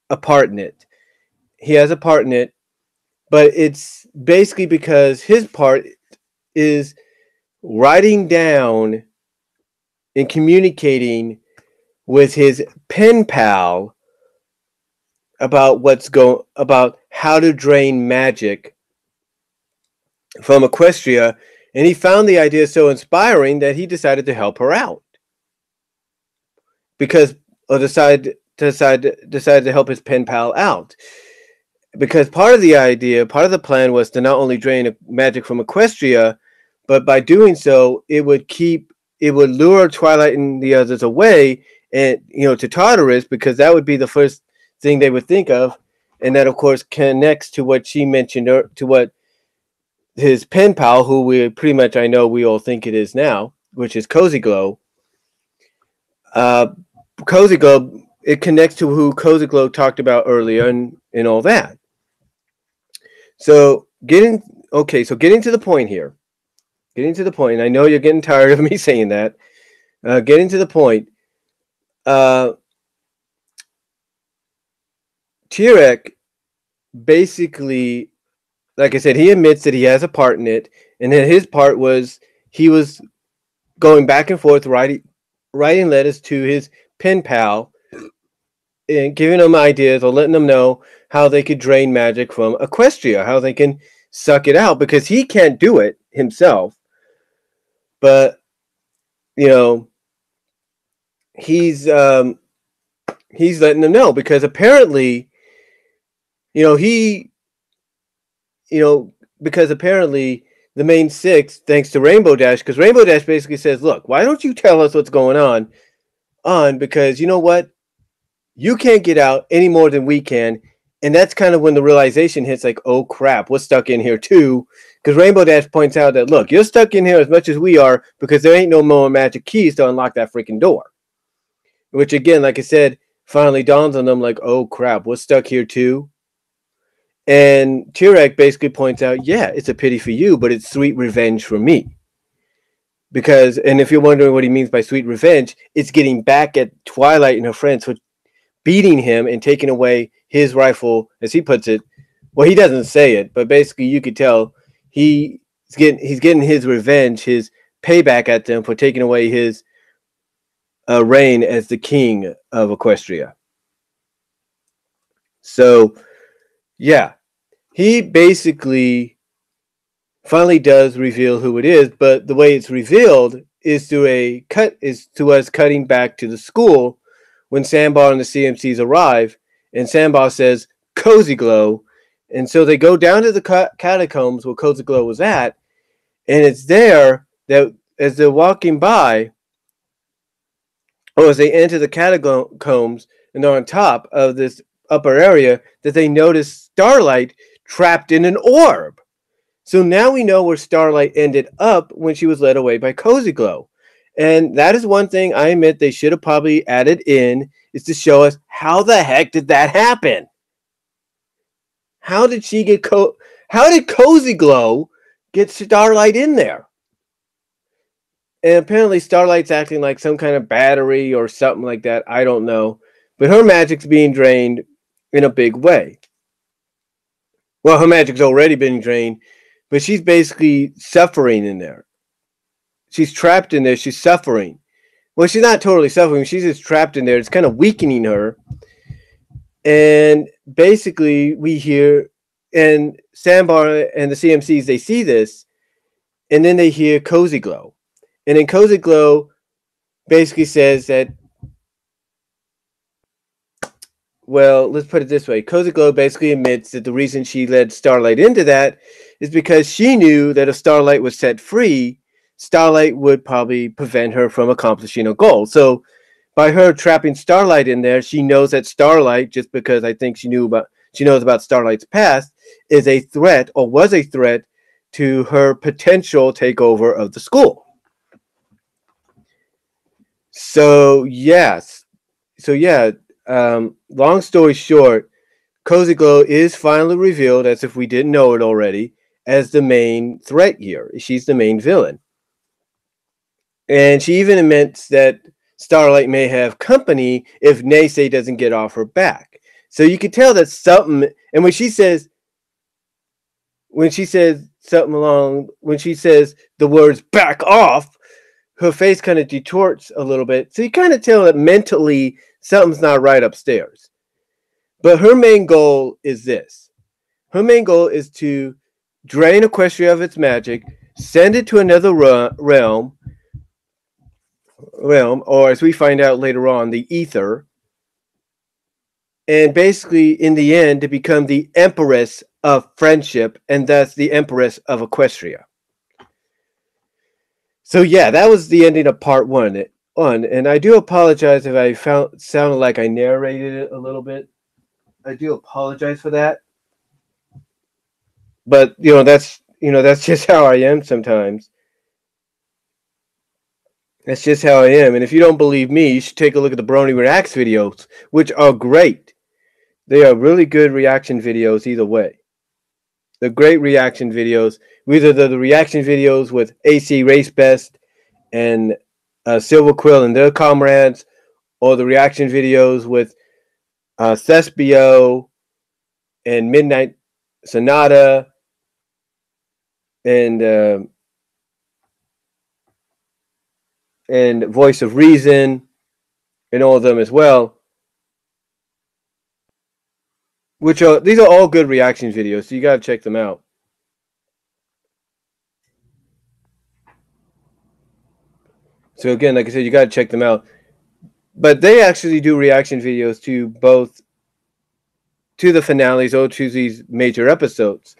a part in it. He has a part in it, but it's basically because his part is writing down and communicating with his pen pal about about how to drain magic from Equestria, and he found the idea so inspiring that he decided to help her out. Decided to help his pen pal out. Because part of the plan was to not only drain magic from Equestria, but by doing so, it would lure Twilight and the others away, and to Tartarus, because that would be the first thing they would think of, and that of course connects to what she mentioned, or to what his pen pal, who I know we all think it is now, which is Cozy Glow. Cozy Glow, it connects to who Cozy Glow talked about earlier, and all that. So getting to the point here. Getting to the point. I know you're getting tired of me saying that. Getting to the point. Turek basically, like I said, he admits that he has a part in it, and that his part was he was going back and forth writing letters to his pen pal and giving them ideas or letting them know how they could drain magic from Equestria, how they can suck it out, because he can't do it himself. But he's letting them know, because apparently because apparently the main six, thanks to Rainbow Dash, because Rainbow Dash basically says, look, why don't you tell us what's going on, because you know what, you can't get out any more than we can. And that's kind of when the realization hits, like, oh crap, we're stuck in here too. Because Rainbow Dash points out that, look, you're stuck in here as much as we are, because there ain't no more magic keys to unlock that freaking door. Which again, like I said, finally dawns on them, like, oh crap, we're stuck here too. And Turek basically points out, yeah, it's a pity for you, but it's sweet revenge for me. Because, and if you're wondering what he means by sweet revenge, it's getting back at Twilight and her friends for beating him and taking away his rifle, as he puts it. Well, he doesn't say it, but basically you could tell he's getting his revenge, his payback at them for taking away his reign as the king of Equestria. So, yeah, he basically finally does reveal who it is, but the way it's revealed is to us cutting back to the school when Sandbar and the CMCs arrive, and Sandbar says, Cozy Glow. And so they go down to the catacombs where Cozy Glow was at, and it's there that as they're walking by, or as they enter the catacombs and they're on top of this upper area, that they notice Starlight trapped in an orb. So now we know where Starlight ended up when she was led away by Cozy Glow. And that is one thing I admit they should have probably added in, is to show us how the heck did that happen? How did she get how did Cozy Glow get Starlight in there? And apparently Starlight's acting like some kind of battery or something like that. I don't know. But her magic's being drained in a big way. Well, her magic's already been drained, but she's basically suffering in there. She's trapped in there. She's suffering. Well, she's not totally suffering. She's just trapped in there. It's kind of weakening her. And basically, we hear, and Sandbar and the CMCs, they see this, and then they hear Cozy Glow. And then Cozy Glow basically says that, well, let's put it this way. Cozy Glow basically admits that the reason she led Starlight into that is because she knew that if Starlight was set free, Starlight would probably prevent her from accomplishing a goal. So by her trapping Starlight in there, she knows that Starlight, just because I think she knows about Starlight's past, is a threat, or was a threat, to her potential takeover of the school. So yes. Long story short, Cozy Glow is finally revealed, as if we didn't know it already, as the main threat here. She's the main villain. And she even admits that Starlight may have company if Naysay doesn't get off her back. So you can tell that something, and when she says the words back off, her face kind of detorts a little bit. So you kind of tell that mentally something's not right upstairs. But her main goal is this. Her main goal is to drain Equestria of its magic, send it to another realm, or as we find out later on, the ether, and basically, in the end, to become the Empress of Friendship, and thus the Empress of Equestria. So yeah, that was the ending of part one. And I do apologize if I sounded like I narrated it a little bit. I do apologize for that. But that's just how I am sometimes. That's just how I am. And if you don't believe me, you should take a look at the Brony Reacts videos, which are great. They are really good reaction videos either way. They're great reaction videos. Either the reaction videos with AC Race Best and Silver Quill and their comrades, or the reaction videos with Thespio and Midnight Sonata and Voice of Reason and all of them as well. These are all good reaction videos, so you gotta check them out. So again, like I said, you gotta check them out. But they actually do reaction videos to both, to the finales or to these major episodes.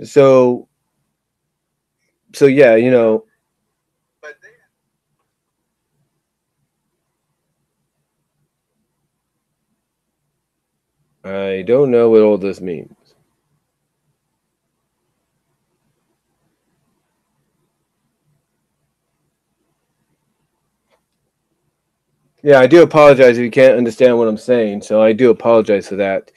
So yeah, I don't know what all this means. Yeah, I do apologize if you can't understand what I'm saying, so I do apologize for that.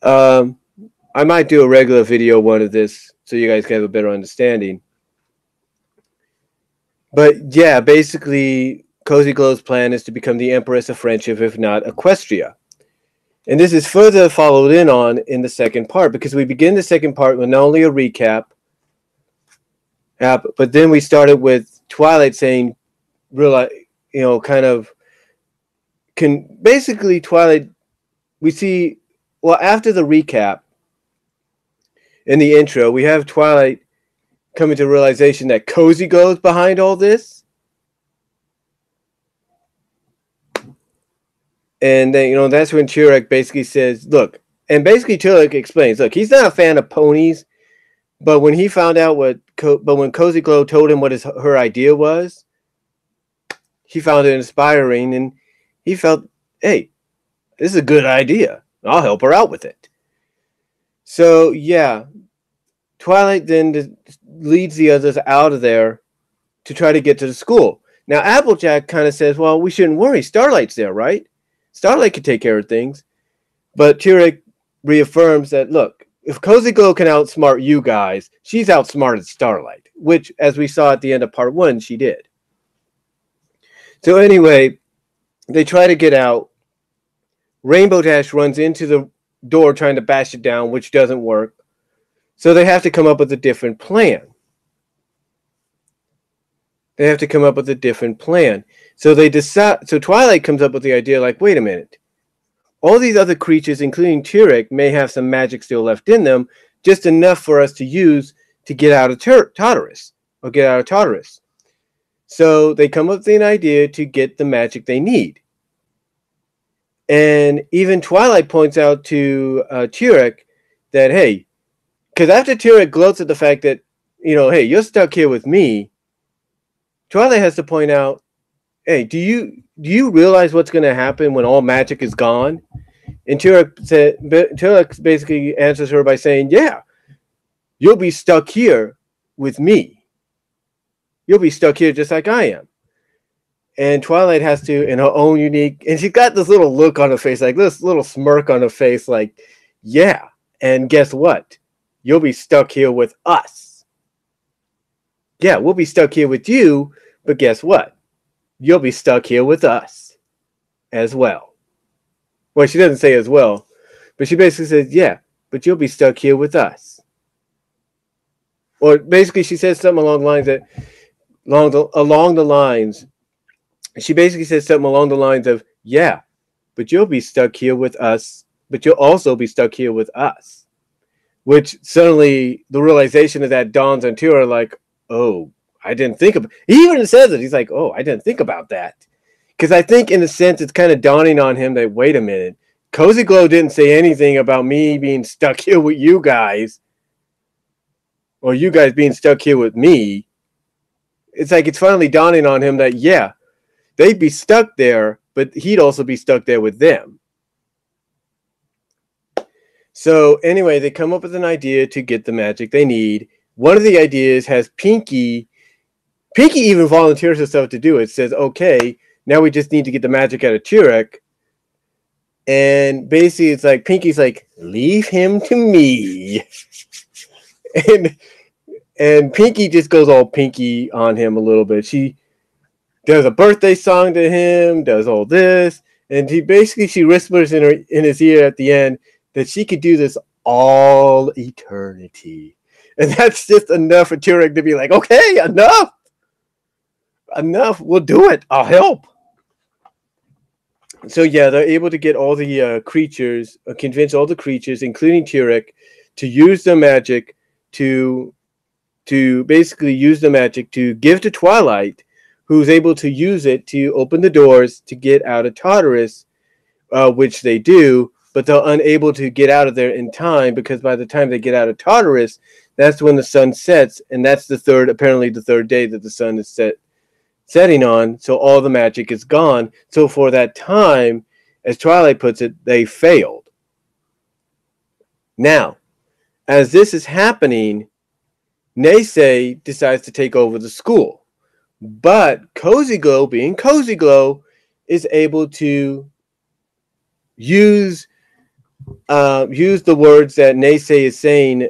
I might do a regular video one of this so you guys can have a better understanding. But yeah, basically, Cozy Glow's plan is to become the Empress of Friendship, if not Equestria. And this is further followed in the second part, because we begin the second part with not only a recap, but then we started with Twilight saying, basically Twilight, we see, well, after the recap, in the intro, we have Twilight coming to the realization that Cozy Glow's behind all this. And then, that's when Turek basically says, look, and basically Turek explains, look, he's not a fan of ponies, but when he found out when Cozy Glow told him what her idea was, he found it inspiring, and he felt, hey, this is a good idea. I'll help her out with it. So, yeah, Twilight then leads the others out of there to try to get to the school. Now, Applejack kind of says, well, we shouldn't worry. Starlight's there, right? Starlight can take care of things. But Turek reaffirms that, look, if Cozy Glow can outsmart you guys, she's outsmarted Starlight, which, as we saw at the end of part one, she did. So anyway, they try to get out. Rainbow Dash runs into the door trying to bash it down, which doesn't work. So they have to come up with a different plan. So they decide. So Twilight comes up with the idea, like, wait a minute. All these other creatures, including Turek, may have some magic still left in them, just enough for us to use to get out of Tartarus. So they come up with an idea to get the magic they need. And even Twilight points out to Turek that, hey, Because after Turek gloats at the fact that, hey, you're stuck here with me, Twilight has to point out, hey, do you realize what's going to happen when all magic is gone? And Turek basically answers her by saying, yeah, you'll be stuck here with me. You'll be stuck here just like I am. And Twilight has to, in her own unique, and she's got this little look on her face, like this little smirk on her face, like, yeah, and guess what? You'll be stuck here with us. Yeah, we'll be stuck here with you, but guess what? You'll be stuck here with us as well. Well, she doesn't say as well, but she basically says, yeah, but you'll be stuck here with us. Or basically she says something along the lines that, along the lines, she basically says something along the lines of, yeah, but you'll be stuck here with us, but you'll also be stuck here with us. Which suddenly the realization of that dawns on Tira, like, oh, I didn't think about it. He even says it. He's like, oh, I didn't think about that. Because I think in a sense it's kind of dawning on him that, wait a minute, Cozy Glow didn't say anything about me being stuck here with you guys. Or you guys being stuck here with me. It's like it's finally dawning on him that, yeah, they'd be stuck there, but he'd also be stuck there with them. So anyway, they come up with an idea to get the magic they need. One of the ideas has Pinky. Pinky even volunteers herself to do it. Says, okay, now we just need to get the magic out of Turek. And basically it's like, Pinky's like, leave him to me. And Pinky just goes all Pinky on him a little bit. She does a birthday song to him, does all this. And she whispers in his ear at the end that she could do this all eternity. And that's just enough for Turek to be like, okay, enough. We'll do it. I'll help. So yeah, they're able to get all the creatures, convince all the creatures, including Turek, to use the magic to basically use the magic to give to Twilight, who's able to use it to open the doors to get out of Tartarus, which they do. But they're unable to get out of there in time because by the time they get out of Tartarus, that's when the sun sets, and that's apparently the third day that the sun is setting on. So all the magic is gone. So for that time, as Twilight puts it, they failed. Now, as this is happening, Naysay decides to take over the school, but Cozy Glow, being Cozy Glow, is able to use the words that Naysay is saying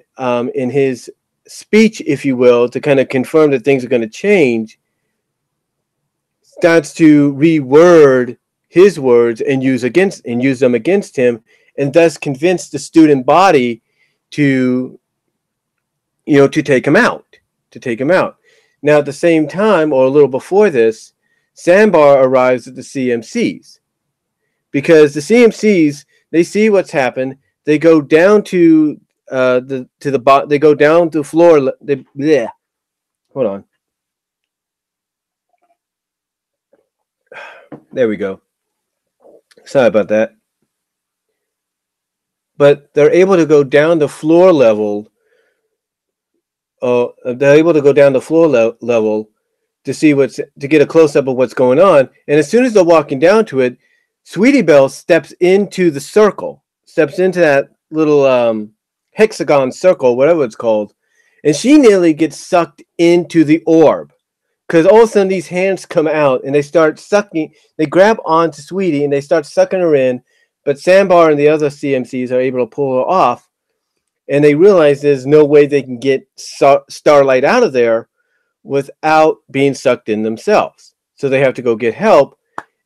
in his speech, if you will, to kind of confirm that things are going to change. Starts to reword his words and use them against him, and thus convince the student body to take him out. Now, at the same time, or a little before this, Sandbar arrives at the CMCs, because the CMCs, they see what's happened. They go down to they go down to floor. Hold on. There we go. Sorry about that. But they're able to go down the floor level. They're able to go down the floor level to see to get a close up of what's going on. And as soon as they're walking down to it, Sweetie Belle steps into the circle, steps into that little hexagon circle, whatever it's called, and she nearly gets sucked into the orb. Because all of a sudden these hands come out and they start sucking. They grab onto Sweetie and they start sucking her in. But Sandbar and the other CMCs are able to pull her off. And they realize there's no way they can get Starlight out of there without being sucked in themselves. So they have to go get help.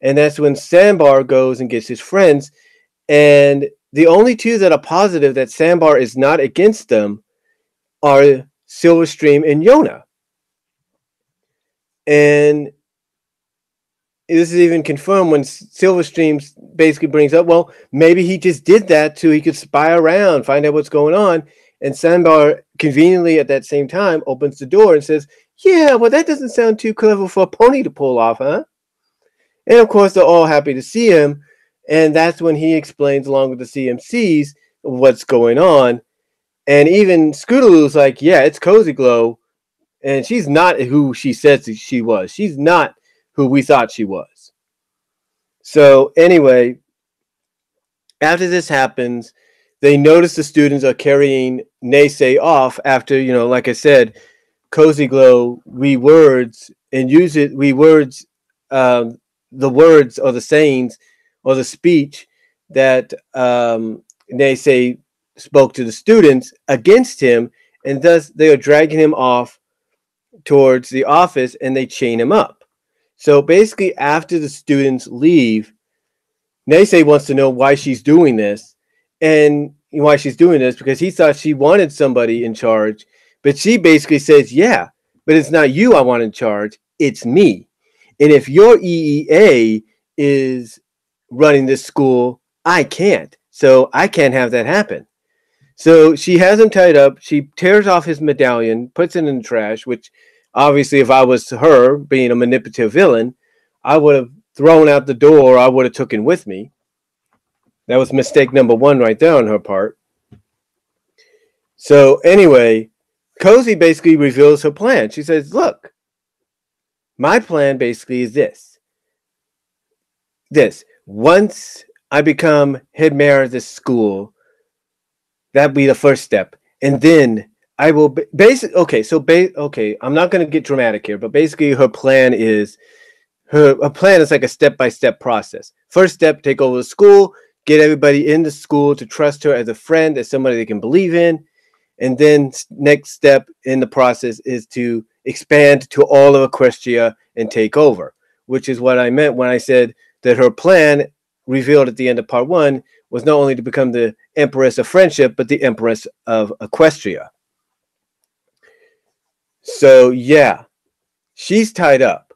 And that's when Sandbar goes and gets his friends. And the only two that are positive that Sandbar is not against them are Silverstream and Yona. And this is even confirmed when Silverstream basically brings up, well, maybe he just did that so he could spy around, find out what's going on. And Sandbar conveniently at that same time opens the door and says, yeah, well, that doesn't sound too clever for a pony to pull off, huh? And of course, they're all happy to see him. And that's when he explains, along with the CMCs, what's going on. And even Scootaloo's like, yeah, it's Cozy Glow. And she's not who she says she was. She's not who we thought she was. So anyway, after this happens, they notice the students are carrying Naysay off after, like I said, Cozy Glow rewords and rewords the words or the sayings or the speech that Naysay spoke to the students against him, and thus they are dragging him off towards the office and they chain him up. So basically, after the students leave, Naysay wants to know why she's doing this, and why she's doing this because he thought she wanted somebody in charge, but she basically says, yeah, but it's not you I want in charge, it's me. And if your EEA is running this school, I can't. So I can't have that happen. So she has him tied up. She tears off his medallion, puts it in the trash, which obviously if I was her being a manipulative villain, I would have thrown out the door. I would have taken with me. That was mistake number one right there on her part. So anyway, Cozy basically reveals her plan. She says, look, my plan basically is this. Once I become head mayor of this school, that'd be the first step. And then I will basically, I'm not going to get dramatic here, but basically her plan is like a step-by-step process. First step, take over the school, get everybody in the school to trust her as a friend, as somebody they can believe in. And then next step in the process is to expand to all of Equestria and take over, which is what I meant when I said that her plan revealed at the end of part one was not only to become the Empress of Friendship, but the Empress of Equestria. So yeah, she's tied up.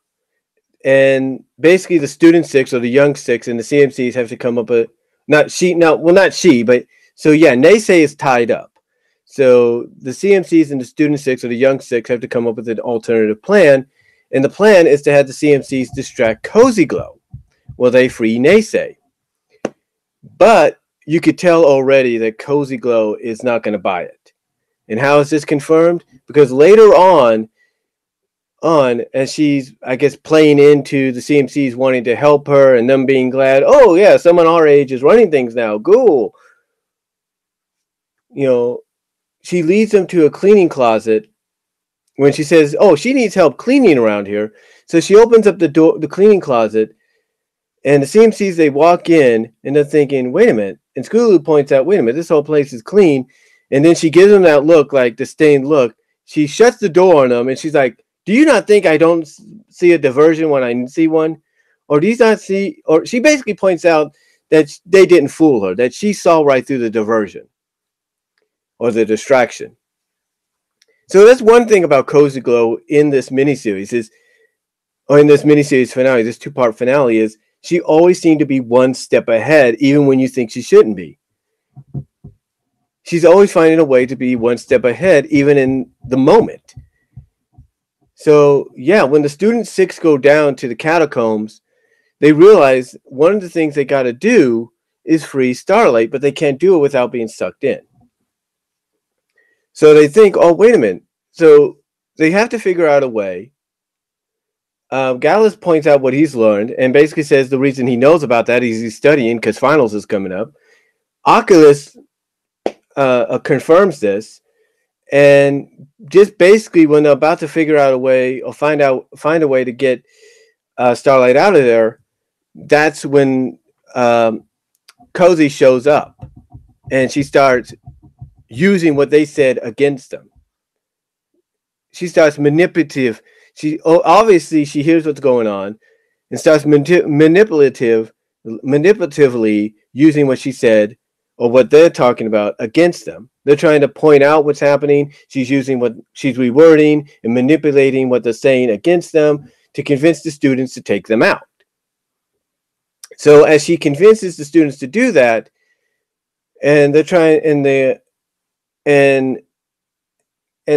And basically the student six or the young six and the CMCs have to come up with, not she, but so yeah, Naysay is tied up. So the CMCs and the student six or the young six have to come up with an alternative plan. And the plan is to have the CMCs distract Cozy Glow while they free Naysay. But you could tell already that Cozy Glow is not going to buy it. And how is this confirmed? Because later on, as she's, I guess, playing into the CMCs wanting to help her and them being glad, oh yeah, someone our age is running things now, cool. She leads them to a cleaning closet when she says, oh, she needs help cleaning around here. So she opens up the door, the cleaning closet, and the CMCs, they walk in and they're thinking, wait a minute. And Scootaloo points out, wait a minute, this whole place is clean. And then she gives them that look, like the stained look. She shuts the door on them and she's like, do you not think I don't see a diversion when I see one? Or do you not see, or she basically points out that they didn't fool her, that she saw right through the diversion or the distraction. So that's one thing about Cozy Glow in this miniseries in this miniseries finale, this two-part finale, is she always seemed to be one step ahead, even when you think she shouldn't be. She's always finding a way to be one step ahead, even in the moment. So yeah, when the student six go down to the catacombs, they realize one of the things they got to do is free Starlight, but they can't do it without being sucked in. So they think, oh, wait a minute. So they have to figure out a way. Gallus points out what he's learned and basically says the reason he knows about that is he's studying because finals is coming up. Oculus confirms this, and just basically when they're about to figure out a way or find a way to get Starlight out of there, that's when Cozy shows up and she starts using what they said against them. She starts manipulative. Obviously she hears what's going on and starts manipulatively using what she said or what they're talking about against them. They're trying to point out what's happening. She's using what she's rewording and manipulating what they're saying against them to convince the students to take them out. So as she convinces the students to do that, and they're trying, and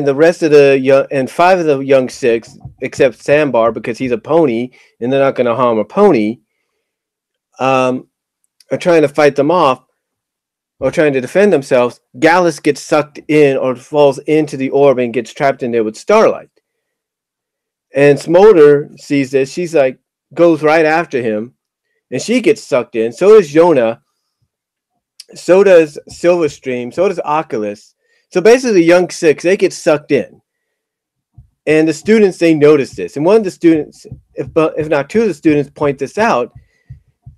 the rest of the young, and 5 of the young 6, except Sambar, because he's a pony, and they're not going to harm a pony, are trying to fight them off. or trying to defend themselves, Gallus gets sucked in or falls into the orb and gets trapped in there with Starlight. And Smolder sees this. She's like, goes right after him, and she gets sucked in. So does Yona. So does Silverstream. So does Oculus. So basically, the Young Six, they get sucked in. And the students, they notice this. And one of the students, if not two of the students, point this out.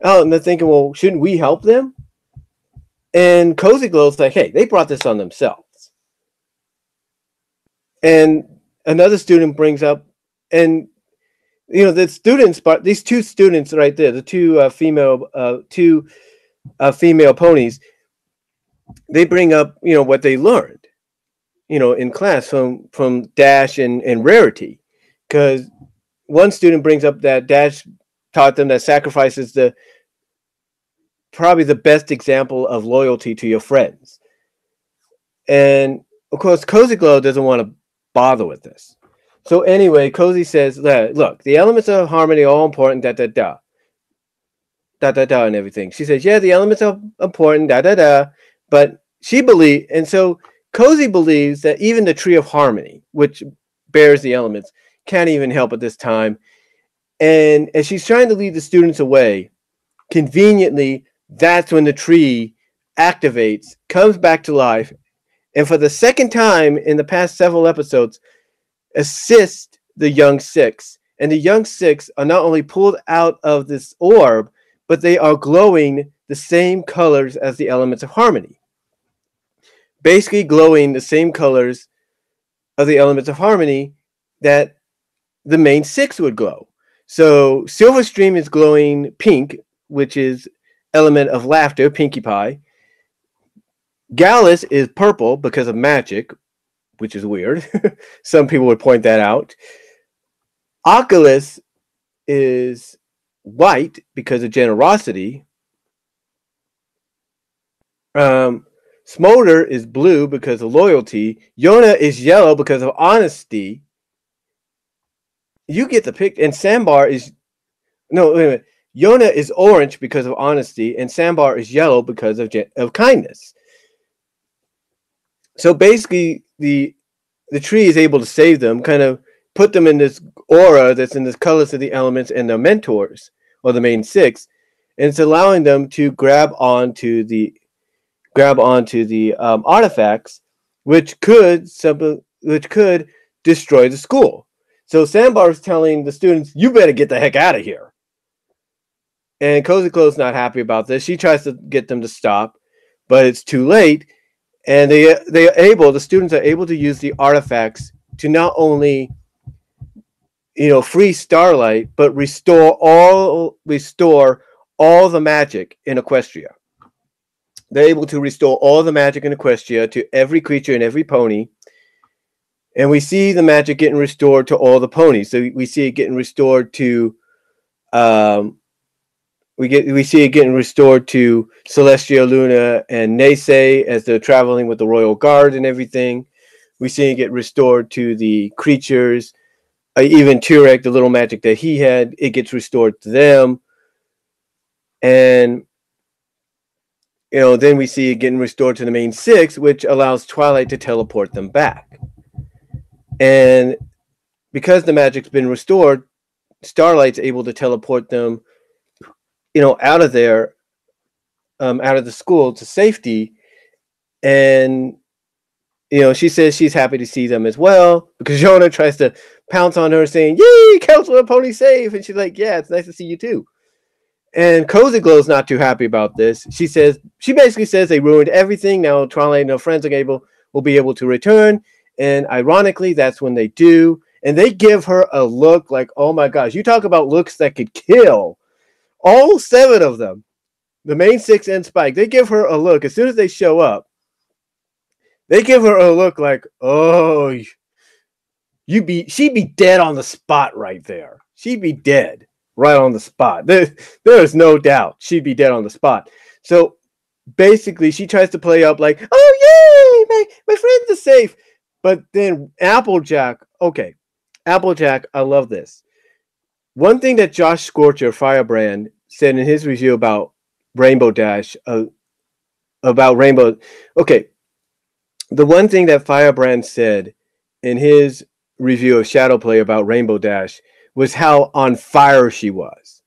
Oh, and they're thinking, well, shouldn't we help them? And Cozy Glow's like, hey, they brought this on themselves. And another student brings up, and the students, but these two students right there, the two female ponies, they bring up what they learned in class from Dash and Rarity, because one student brings up that Dash taught them that sacrifice is probably the best example of loyalty to your friends. And of course, Cozy Glow doesn't want to bother with this. So anyway, Cozy says, look, the elements of harmony are all important, and everything. She says, yeah, the elements are important, but she believes, and so Cozy believes that even the tree of harmony, which bears the elements, can't even help at this time. And as she's trying to lead the students away, conveniently, that's when the tree activates, comes back to life, and for the second time in the past several episodes, assist the Young Six. And the Young Six are not only pulled out of this orb, but they are glowing the same colors as the elements of harmony. Basically glowing the same colors of the elements of harmony that the main six would glow. So Silverstream is glowing pink, which is element of laughter, Pinkie Pie. Gallus is purple because of magic, which is weird. Some people would point that out. Oculus is white because of generosity. Smolder is blue because of loyalty. Yona is yellow because of honesty. You get the pick. And Sambar is... No, wait a minute. Yona is orange because of honesty, and Sambar is yellow because of kindness. So basically, the tree is able to save them, kind of put them in this aura that's in the colors of the elements and their mentors, or the main six, and it's allowing them to grab onto the artifacts, which could destroy the school. So Sambar is telling the students, "You better get the heck out of here." And Cozy Glow's not happy about this. She tries to get them to stop, but it's too late. And the students are able to use the artifacts to not only, free Starlight, but restore all the magic in Equestria. They're able to restore all the magic in Equestria to every creature and every pony. And we see the magic getting restored to all the ponies. So we see it getting restored to we see it getting restored to Celestia, Luna, and Naysay as they're traveling with the Royal Guard and everything. We see it get restored to the creatures. Even Turek, the little magic that he had, it gets restored to them. And, then we see it getting restored to the main six, which allows Twilight to teleport them back. And because the magic's been restored, Starlight's able to teleport them out of there, out of the school to safety. And, she says she's happy to see them as well, because Yona tries to pounce on her saying, "Yay, Counselor Pony safe." And she's like, "Yeah, it's nice to see you too." And Cozy Glow's not too happy about this. She basically says they ruined everything. Now Twilight and her friends will be able to return. And ironically, that's when they do. And they give her a look like, oh my gosh, you talk about looks that could kill. All 7 of them, the main 6 and Spike, they give her a look. As soon as they show up, they give her a look like, oh, she'd be dead on the spot right there. She'd be dead right on the spot. There is no doubt she'd be dead on the spot. So basically, she tries to play up like, oh, yay, my friends are safe. But then Applejack, I love this. One thing that Josh Scorcher, Firebrand, said in his review about Rainbow Dash a about Rainbow. Okay, the one thing that Firebrand said in his review of Shadowplay about Rainbow Dash was how on fire she was.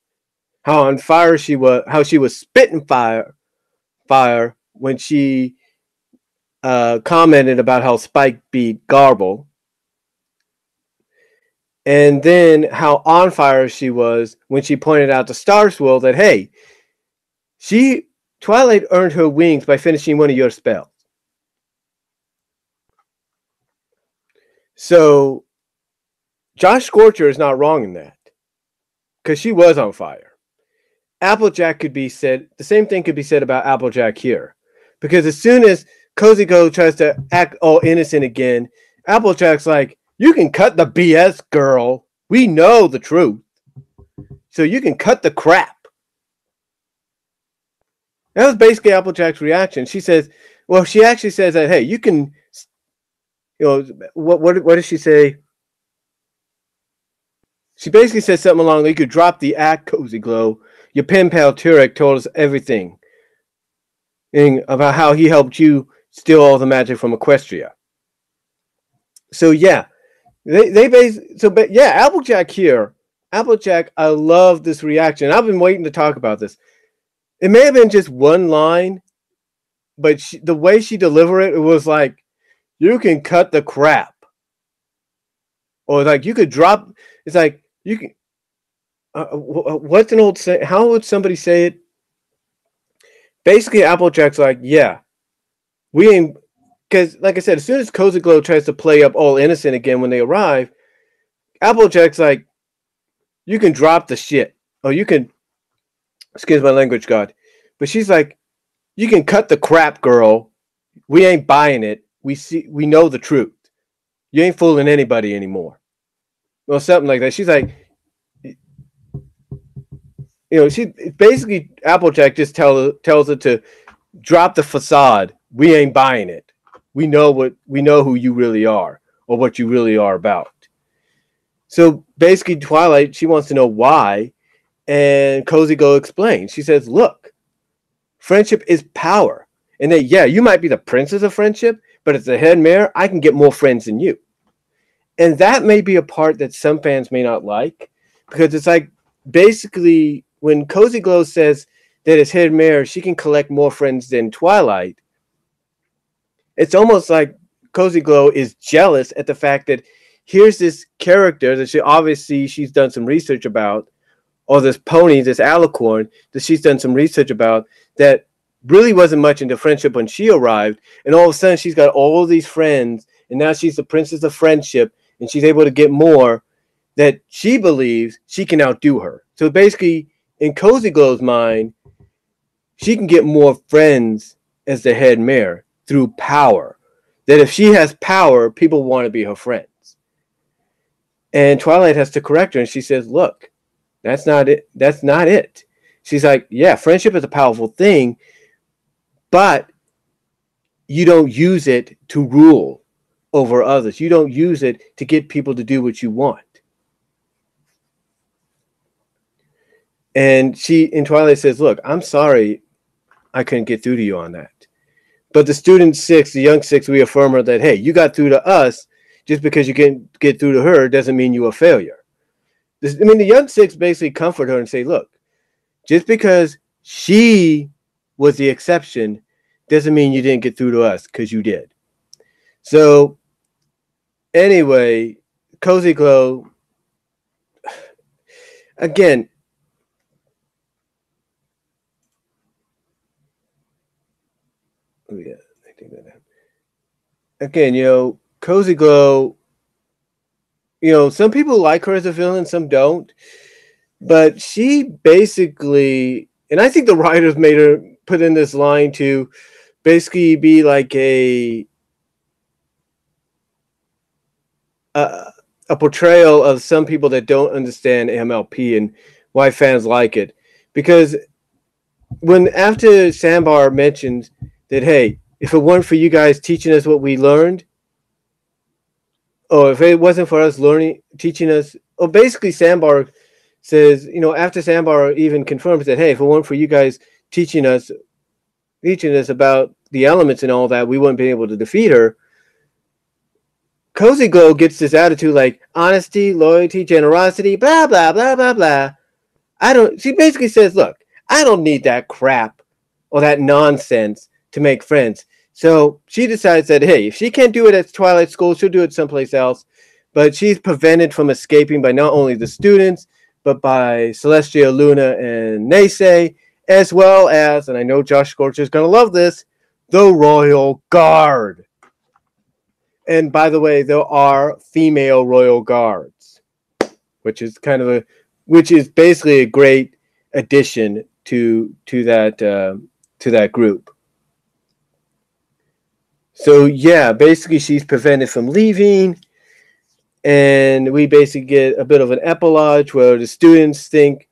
How on fire she was, how she was spitting fire when she commented about how Spike beat Garble. And then how on fire she was when she pointed out to Star Swirl that, hey, Twilight earned her wings by finishing one of your spells. So Josh Scorcher is not wrong in that, because she was on fire. Applejack could be said, the same thing could be said about Applejack here, because as soon as Cozy Glow tries to act all innocent again, Applejack's like, you can cut the BS, girl. We know the truth. So you can cut the crap. That was basically Applejack's reaction. She says, well, she actually says that, hey, you can, what does she say? She basically says something along, you could drop the act, Cozy Glow. Your pen pal Turek told us everything about how he helped you steal all the magic from Equestria. So yeah, Applejack here. Applejack, I love this reaction. I've been waiting to talk about this. It may have been just one line, but the way she delivered it, it was like, you can cut the crap. Or like, you could drop, it's like, you can, what's an old saying? How would somebody say it? Basically, Applejack's like, yeah, we ain't, because like I said, as soon as Cozy Glow tries to play up all innocent again when they arrive, Applejack's like, you can drop the shit. Oh, you can, excuse my language, God. But she's like, you can cut the crap, girl. We ain't buying it. We know the truth. You ain't fooling anybody anymore. Well, something like that. She's like, she basically, Applejack just tells her to drop the facade. We ain't buying it. We know who you really are, or what you really are about. So basically, Twilight, she wants to know why, and Cozy Glow explains. She says, look, friendship is power. And that, yeah, you might be the princess of friendship, but as the head mayor, I can get more friends than you. And that may be a part that some fans may not like, because it's like, basically, when Cozy Glow says that as head mayor, she can collect more friends than Twilight, it's almost like Cozy Glow is jealous at the fact that here's this character that she's done some research about, or this pony, this alicorn, that she's done some research about, that really wasn't much into friendship when she arrived, and all of a sudden she's got all these friends, and now she's the princess of friendship, and she's able to get more, that she believes she can outdo her. So basically, in Cozy Glow's mind, she can get more friends as the head mayor through power. That if she has power, people want to be her friends. And Twilight has to correct her, and she says, look, that's not it. That's not it. She's like, yeah, friendship is a powerful thing, but you don't use it to rule over others. You don't use it to get people to do what you want. And Twilight says, look, I'm sorry I couldn't get through to you on that. But the young six, we affirm her that, hey, you got through to us. Just because you can't get through to her doesn't mean you're a failure. The young six basically comfort her and say, look, just because she was the exception doesn't mean you didn't get through to us, because you did. So anyway, Cozy Glow, again, Cozy Glow, some people like her as a villain, some don't. But she basically, and I think the writers made her put in this line to basically be like a portrayal of some people that don't understand MLP and why fans like it. Because after Sandbar mentioned that, hey, if it weren't for you guys teaching us what we learned, or if it wasn't for us teaching us, or basically Sandbar says, after Sandbar even confirms that, hey, if it weren't for you guys teaching us teaching us about the elements and all that, we wouldn't be able to defeat her. Cozy Glow gets this attitude like honesty, loyalty, generosity, blah, blah, blah, blah, blah. She basically says, look, I don't need that crap or that nonsense to make friends. So she decides that, hey, if she can't do it at Twilight School, she'll do it someplace else. But she's prevented from escaping by not only the students, but by Celestia, Luna, and Naysay, as well as, and I know Josh Scorcher is going to love this, the Royal Guard. And by the way, there are female Royal Guards, which is basically a great addition to that group. So yeah, basically she's prevented from leaving, and we basically get a bit of an epilogue where the students think,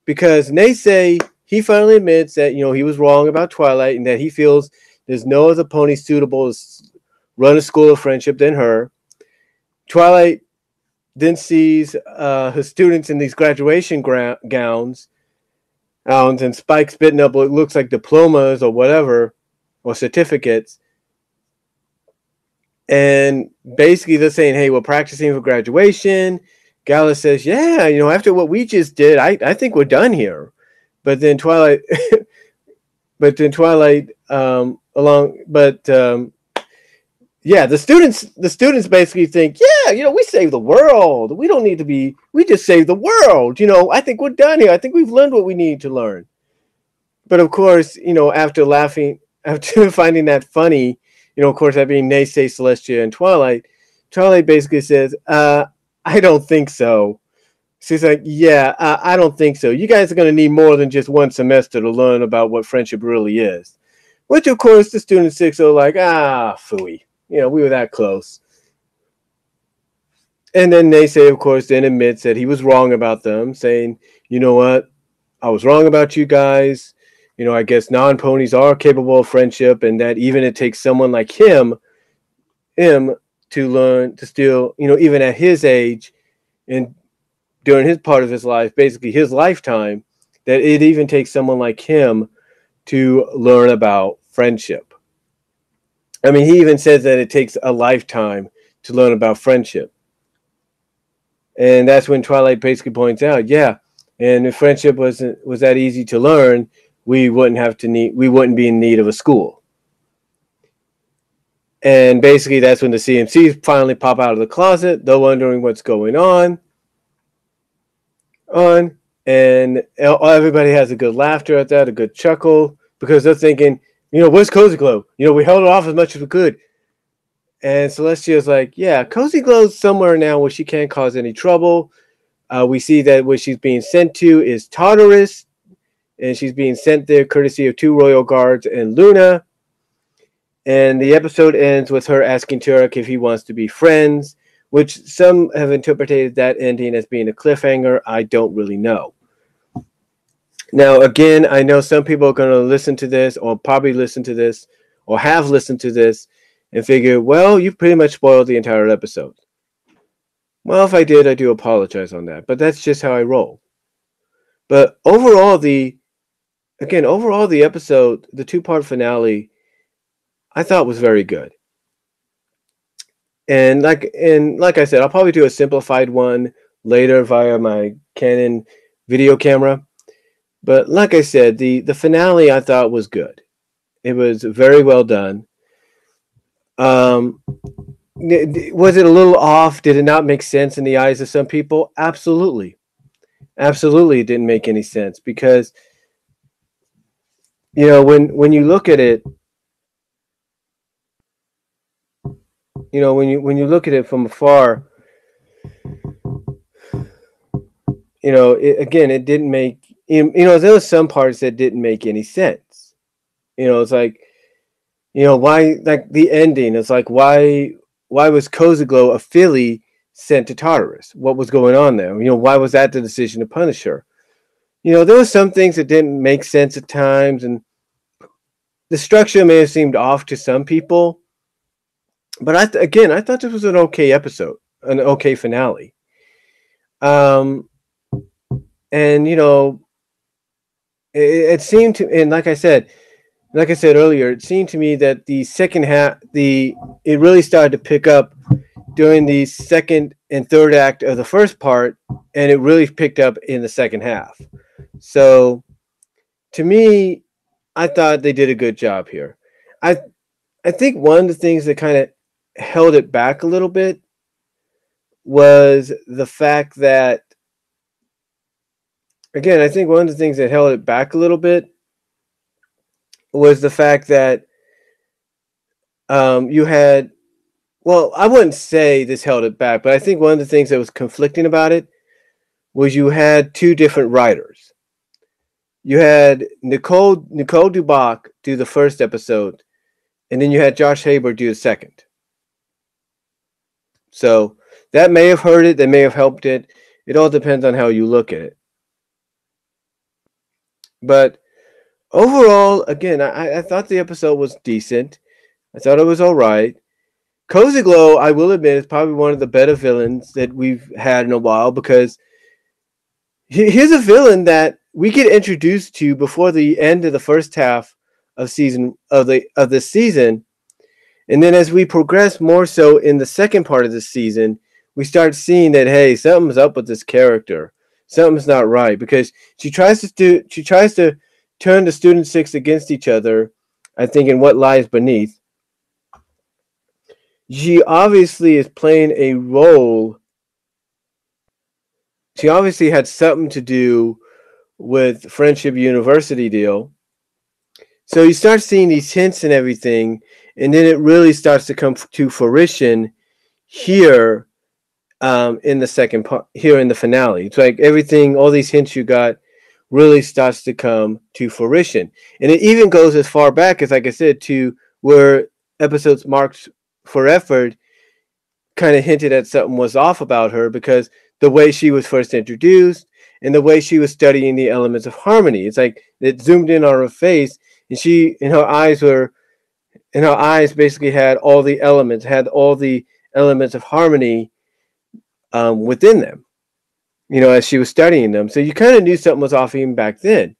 because Naysay, he finally admits that he was wrong about Twilight and that he feels there's no other pony suitable to run a school of friendship than her. Twilight then sees her students in these graduation gowns, and Spike spitting up what looks like diplomas or whatever, or certificates. And basically they're saying, hey, we're practicing for graduation. Gala says, yeah, after what we just did, I think we're done here. But then Twilight, yeah, the students basically think, yeah, we saved the world. We don't need to be, we just saved the world. I think we're done here. I think we've learned what we need to learn. But of course, after finding that funny, of course, that being Naysay, Celestia, and Twilight basically says, I don't think so. She's like, yeah, I don't think so. You guys are going to need more than just one semester to learn about what friendship really is. Which, of course, the student six are like, phooey. We were that close. And then Naysay, of course, then admits that he was wrong about them, saying, you know what? I was wrong about you guys. I guess non-ponies are capable of friendship, and that even it takes someone like him to learn to still, even at his age and during his part of his life, basically his lifetime, that it even takes someone like him to learn about friendship. I mean, he even says that it takes a lifetime to learn about friendship. And that's when Twilight basically points out, yeah, and if friendship was that easy to learn, we wouldn't be in need of a school. And basically that's when the CMCs finally pop out of the closet. They're wondering what's going on. And everybody has a good laughter at that, a good chuckle, because they're thinking, where's Cozy Glow? We held it off as much as we could. And Celestia's like, yeah, Cozy Glow's somewhere now where she can't cause any trouble. We see that what she's being sent to is Tartarus, and she's being sent there courtesy of 2 Royal Guards and Luna. And the episode ends with her asking Turek if he wants to be friends, which some have interpreted that ending as being a cliffhanger. I don't really know. Now, again, I know some people are going to listen to this, or probably listen to this, or have listened to this, and figure, well, you've pretty much spoiled the entire episode. Well, if I did, I do apologize on that, but that's just how I roll. But overall, the episode, the 2-part finale, I thought was very good. And like I said, I'll probably do a simplified one later via my Canon video camera. But like I said, the finale I thought was good. It was very well done. Was it a little off? Did it not make sense in the eyes of some people? Absolutely. Absolutely, it didn't make any sense, because when you look at it, when you look at it from afar, it didn't make, there were some parts that didn't make any sense. It's like, why, like the ending, it's like, why was Cozy Glow a filly sent to Tartarus? What was going on there? Why was that the decision to punish her? There were some things that didn't make sense at times, and the structure may have seemed off to some people. But I thought this was an okay episode, an okay finale. And it seemed to, and like I said, like I said earlier, it seemed to me that the second half, it really started to pick up during the second and third act of the first part, and it really picked up in the second half. So, to me, I thought they did a good job here. I I think one of the things that kind of held it back a little bit was the fact that, again, I think one of the things that held it back a little bit was the fact that you had, well, I wouldn't say this held it back, but I think one of the things that was conflicting about it was you had two different writers. You had Nicole Dubach do the first episode, and then you had Josh Haber do the second. So that may have hurt it, that may have helped it. It all depends on how you look at it. But overall, again, I thought the episode was decent. I thought it was all right. Cozy Glow, I will admit, is probably one of the better villains that we've had in a while, because here's a villain that we get introduced to before the end of the first half of this season, and then as we progress more so in the second part of the season, we start seeing that, hey, something's up with this character. Something's not right, because she tries to turn the Student Six against each other, I think, in What Lies Beneath. She obviously is playing a role. She obviously had something to do with Friendship University deal. So you start seeing these hints and everything, and then it really starts to come to fruition here in the second part, here in the finale. It's like everything, all these hints you got really starts to come to fruition. And it even goes as far back as, like I said, to where episodes marked for effort kind of hinted at something was off about her, because the way she was first introduced and the way she was studying the elements of harmony. It's like it zoomed in on her face, and her eyes basically had all the elements of harmony within them, as she was studying them. So you kind of knew something was off even back then.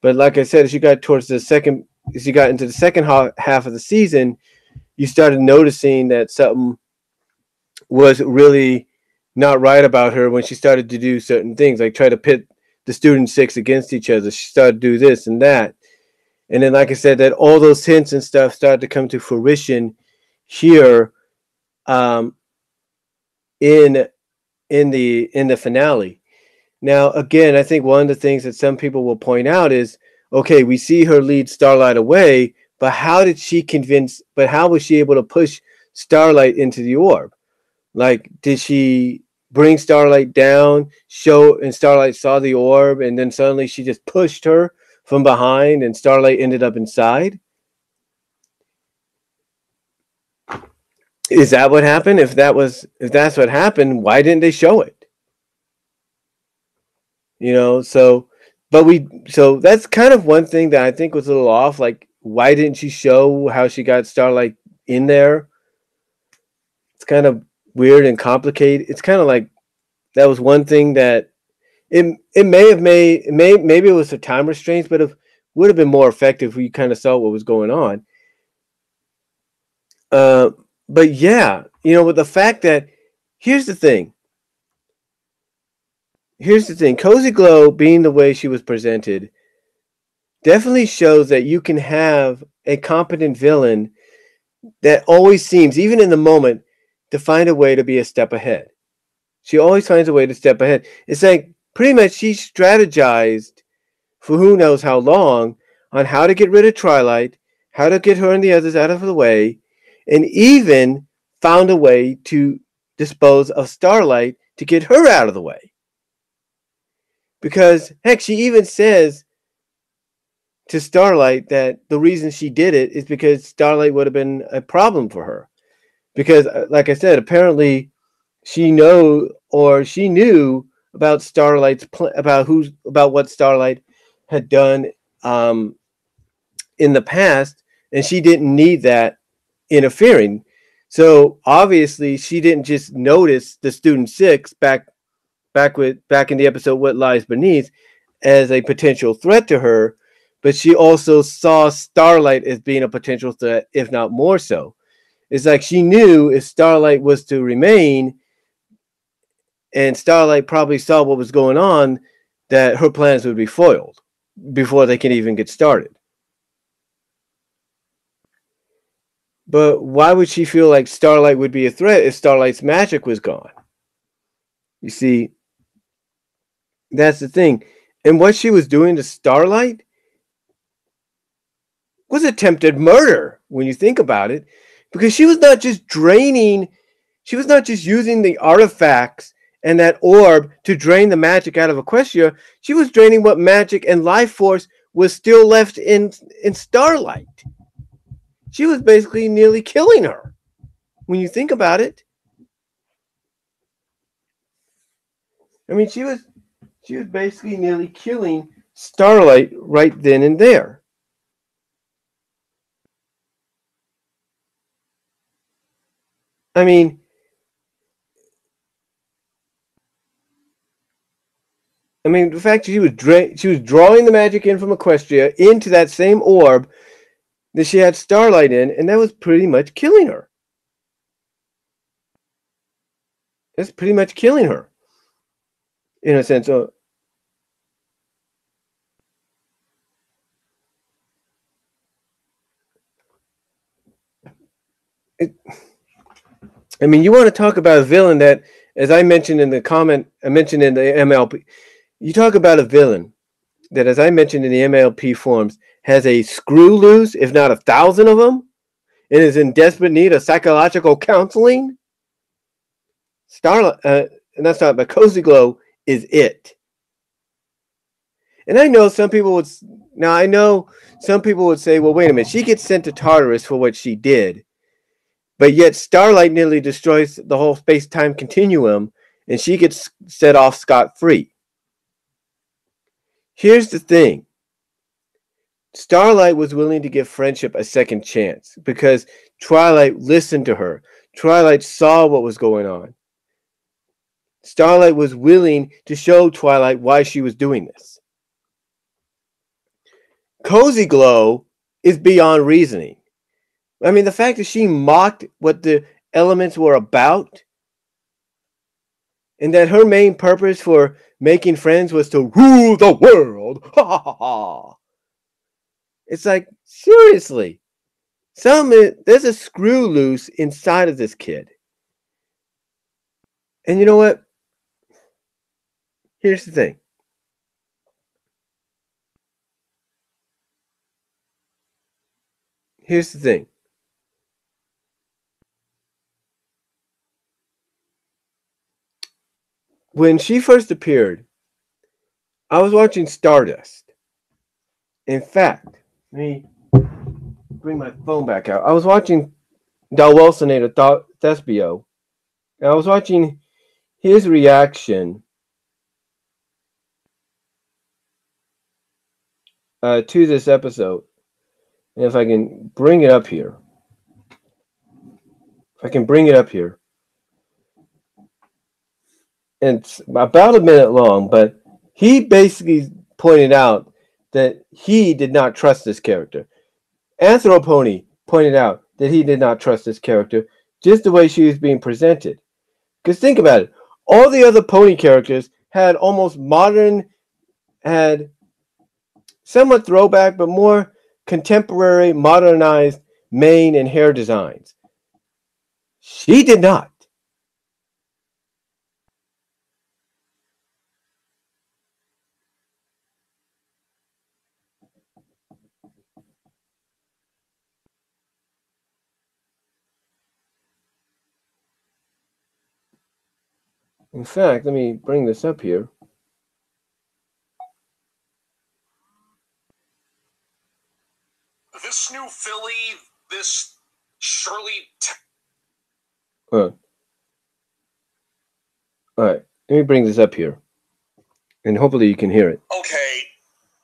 But like I said, as you got into the second half of the season, you started noticing that something was really not right about her when she started to do certain things, like try to pit the Student Six against each other. She started to do this and that. And then, like I said, that all those hints and stuff started to come to fruition here in the finale. Now, again, I think one of the things that some people will point out is, okay, we see her lead Starlight away, but how was she able to push Starlight into the orb? Like, did she bring Starlight down, and Starlight saw the orb, and then suddenly she just pushed her from behind, and Starlight ended up inside? Is that what happened? If that's what happened, why didn't they show it? So that's kind of one thing that I think was a little off. Like, why didn't you show how she got Starlight in there? It's kind of weird and complicated. It's kind of like that was one thing that maybe it was for time restraints, but it would have been more effective if we kind of saw what was going on. But yeah, with the fact that here's the thing. Cozy Glow, being the way she was presented, definitely shows that you can have a competent villain that always seems, even in the moment, to find a way to be a step ahead. She always finds a way to step ahead. It's like pretty much she strategized for who knows how long on how to get rid of Twilight, how to get her and the others out of the way, and even found a way to dispose of Starlight to get her out of the way. Because, heck, she even says to Starlight that the reason she did it is because Starlight would have been a problem for her. Because, like I said, apparently she knew about Starlight's about what Starlight had done in the past, and she didn't need that interfering. So obviously, she didn't just notice the Student Six back in the episode What Lies Beneath as a potential threat to her, but she also saw Starlight as being a potential threat, if not more so. It's like she knew if Starlight was to remain, and Starlight probably saw what was going on, that her plans would be foiled before they can even get started. But why would she feel like Starlight would be a threat if Starlight's magic was gone? You see, that's the thing. And what she was doing to Starlight was attempted murder when you think about it, because she was not just using the artifacts and that orb to drain the magic out of Equestria. She was draining what magic and life force was still left in Starlight. She was basically nearly killing her when you think about it. I mean, she was basically nearly killing Starlight right then and there. I mean, the fact that she was drawing the magic in from Equestria into that same orb that she had Starlight in, and that was pretty much killing her. That's pretty much killing her, in a sense. You want to talk about a villain that, as I mentioned in the comment, I mentioned in the MLP, you talk about a villain that, as I mentioned in the MLP forums, has a screw loose, if not 1,000 of them, and is in desperate need of psychological counseling. Starlight, and that's not, but Cozy Glow is it. And I know some people would say, well, wait a minute, she gets sent to Tartarus for what she did, but yet Starlight nearly destroys the whole space-time continuum, and she gets set off scot-free. Here's the thing. Starlight was willing to give friendship a second chance because Twilight listened to her. Twilight saw what was going on. Starlight was willing to show Twilight why she was doing this. Cozy Glow is beyond reasoning. The fact that she mocked what the elements were about, and that her main purpose for making friends was to rule the world. Ha ha ha ha. It's like, seriously. There's a screw loose inside of this kid. And you know what? Here's the thing. When she first appeared, I was watching Stardust. In fact, let me bring my phone back out. I was watching Dalwelsonator Thespio, and I was watching his reaction to this episode. And if I can bring it up here. It's about a minute long, but he basically pointed out that he did not trust this character. MisAnthroPony pointed out that he did not trust this character, just the way she was being presented. Because think about it. All the other pony characters had somewhat throwback, but more contemporary, modernized mane and hair designs. She did not. In fact, let me bring this up here. This new filly, this Shirley... All right, let me bring this up here. And hopefully you can hear it. Okay,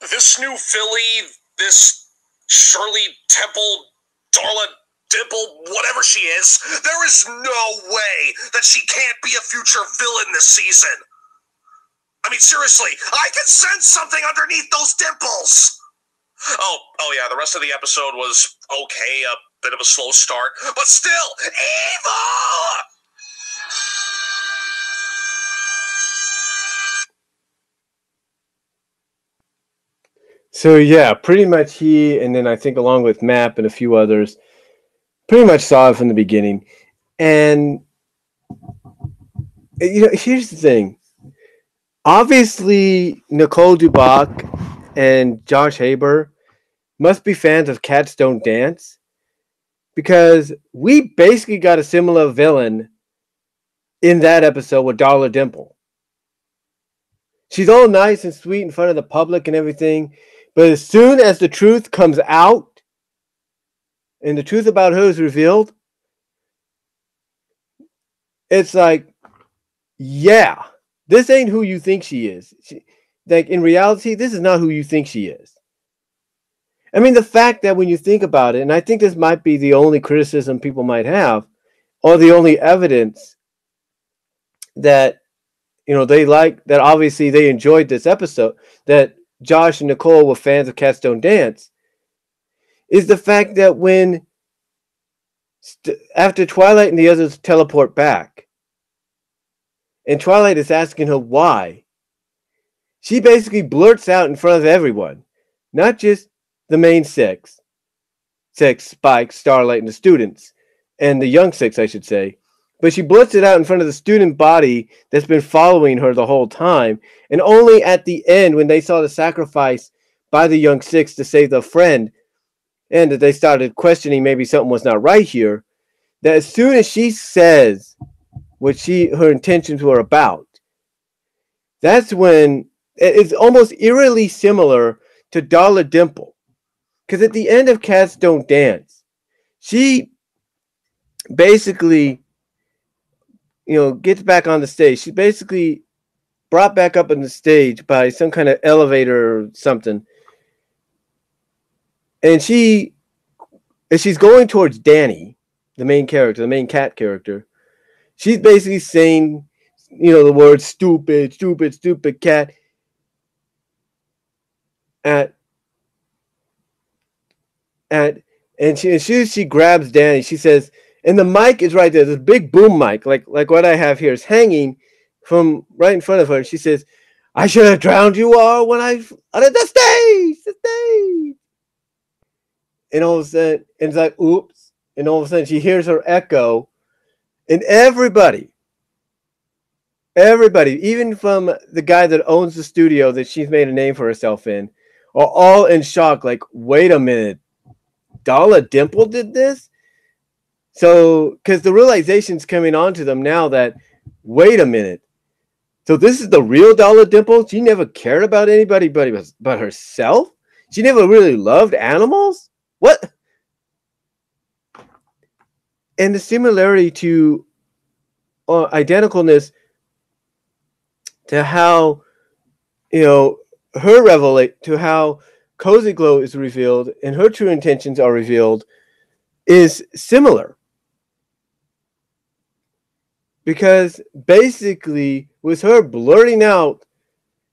this new filly, this Shirley Temple, Darla Dimple, whatever she is, there is no way that she can't be a future villain this season. Seriously, I can sense something underneath those dimples. Oh yeah, the rest of the episode was okay, a bit of a slow start, but still, evil! So yeah, pretty much he, and then I think along with Map and a few others, pretty much saw it from the beginning. And here's the thing. Obviously, Nicole Dubach and Josh Haber must be fans of Cats Don't Dance, because we basically got a similar villain in that episode with Darla Dimple. She's all nice and sweet in front of the public and everything, but as soon as the truth comes out and the truth about her is revealed, it's like, yeah, this ain't who you think she is. Like, in reality, this is not who you think she is. I mean, the fact that when you think about it, and I think this might be the only criticism people might have, or the only evidence that, they like, that obviously they enjoyed this episode, that Josh and Nicole were fans of Cats Don't Dance, is the fact that when, after Twilight and the others teleport back, and Twilight is asking her why, she basically blurts out in front of everyone, not just the main six, Spike, Starlight, and the students, and the young six, I should say, but she blurts it out in front of the student body that's been following her the whole time, and only at the end, when they saw the sacrifice by the young six to save their friend, and that they started questioning maybe something was not right here, that as soon as she says what her intentions were about, that's when it's almost eerily similar to Darla Dimple. Because at the end of Cats Don't Dance, she basically, gets back on the stage. She basically brought back up on the stage by some kind of elevator or something. And she's going towards Danny, the main character, the main cat character. She's basically saying, the word stupid, stupid, stupid cat. And as soon as she grabs Danny, she says, and the mic is right there. This big boom mic, like what I have here, is hanging from right in front of her. She says, I should have drowned you all when I on the stage. And all of a sudden, and it's like, oops. And all of a sudden, she hears her echo. And everybody, even from the guy that owns the studio that she's made a name for herself in, are all in shock. Like, wait a minute. Darla Dimple did this? So, because the realization's coming on to them now that, wait a minute. So this is the real Darla Dimple? She never cared about anybody but herself? She never really loved animals? What? And the similarity to identicalness to how, to how Cozy Glow is revealed and her true intentions are revealed is similar. Because basically, with her blurting out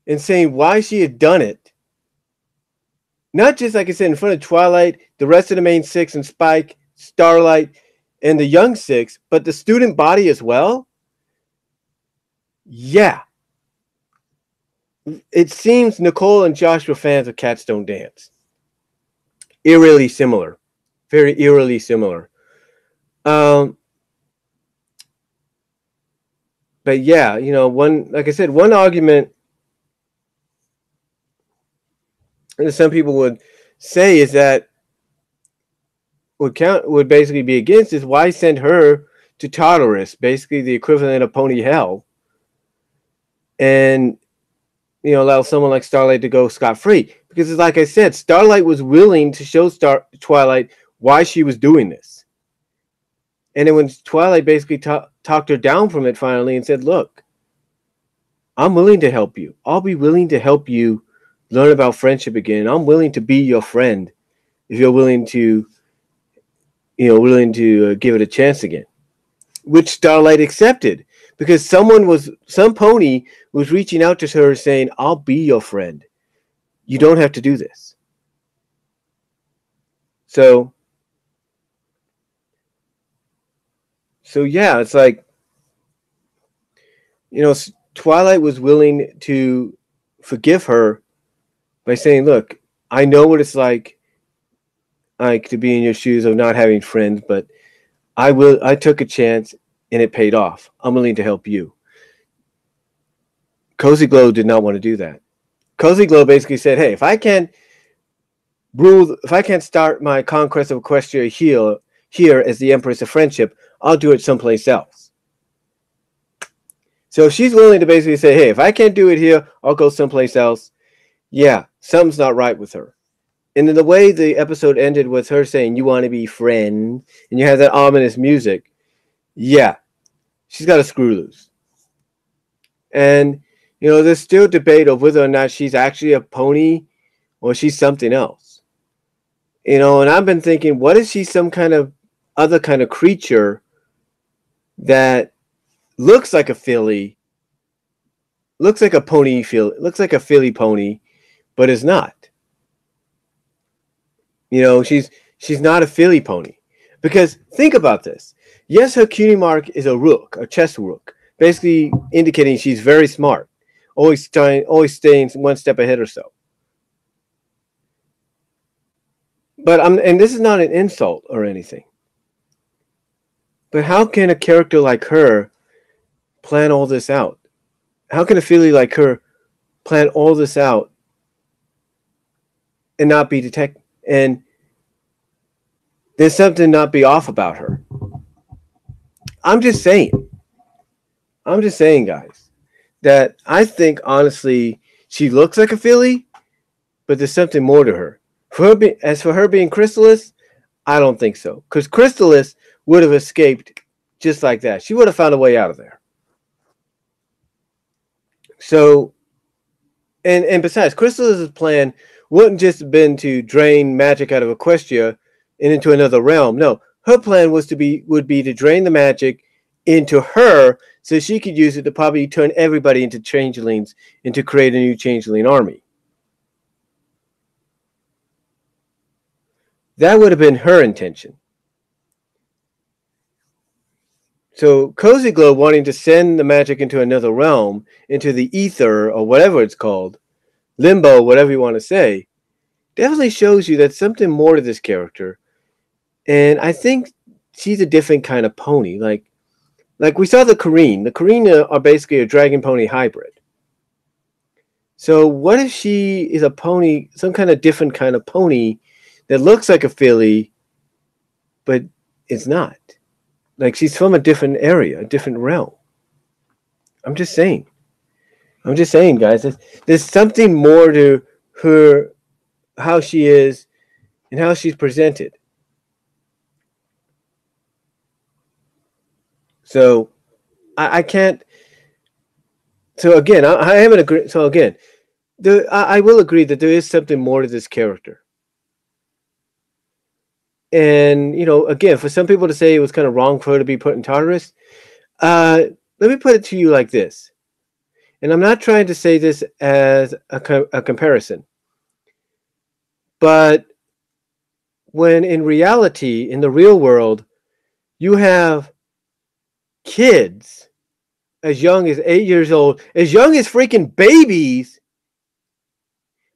and saying why she had done it, not just, like I said, in front of Twilight, the rest of the main six, and Spike, Starlight, and the young six, but the student body as well, yeah. It seems Nicole and Josh were fans of Cats Don't Dance. Eerily similar. Very eerily similar. But yeah, like I said, one argument that some people would say is that would basically be against is why send her to Tartarus, basically the equivalent of Pony Hell, and allow someone like Starlight to go scot-free. Because, like I said, Starlight was willing to show Twilight why she was doing this. And then when Twilight basically talked her down from it finally and said, look, I'm willing to help you. I'll be willing to help you learn about friendship again. I'm willing to be your friend if you're willing to, give it a chance again. Which Starlight accepted. Because some pony was reaching out to her saying, I'll be your friend. You don't have to do this. So yeah, it's like, Twilight was willing to forgive her by saying, "Look, I know what it's like to be in your shoes of not having friends, but I took a chance and it paid off. I'm willing to help you." Cozy Glow did not want to do that. Cozy Glow basically said, "Hey, if I can't start my conquest of Equestria here as the Empress of Friendship, I'll do it someplace else." So if she's willing to basically say, "Hey, if I can't do it here, I'll go someplace else," yeah, something's not right with her. And then the way the episode ended with her saying, "You want to be friend," and you have that ominous music, yeah, she's got a screw loose. And, there's still debate of whether or not she's actually a pony or she's something else. And I've been thinking, what if she's some kind of other kind of creature that looks like a filly, looks like a filly pony, but is not. She's not a filly pony. Because think about this. Yes, her cutie mark is a rook, a chess rook, basically indicating she's very smart, always staying one step ahead or so. But and this is not an insult or anything. But how can a character like her plan all this out? How can a filly like her plan all this out and not be detected? And there's something not be off about her. I'm just saying, guys, that I think honestly she looks like a filly, but there's something more to her. As for her being Chrysalis, I don't think so. Because Chrysalis would have escaped just like that. She would have found a way out of there. So, and besides, Chrysalis' plan wouldn't just have been to drain magic out of Equestria and into another realm. No, her plan would be to drain the magic into her so she could use it to probably turn everybody into changelings and to create a new changeling army. That would have been her intention. So Cozy Glow wanting to send the magic into another realm, into the ether or whatever it's called, limbo, whatever you want to say, definitely shows you that something more to this character. And I think she's a different kind of pony. Like we saw the Kareen. The Kareen are basically a dragon pony hybrid. So what if she is a pony, some kind of different kind of pony that looks like a filly, but it's not? Like she's from a different area, a different realm. I'm just saying, guys. There's something more to her, how she is, and how she's presented. So I can't. So again, I haven't agreed. So again, I will agree that there is something more to this character. And, again, for some people to say it was kind of wrong for her to be put in Tartarus, let me put it to you like this. And I'm not trying to say this as a comparison. But when in reality, in the real world, you have kids as young as 8 years old, as young as freaking babies,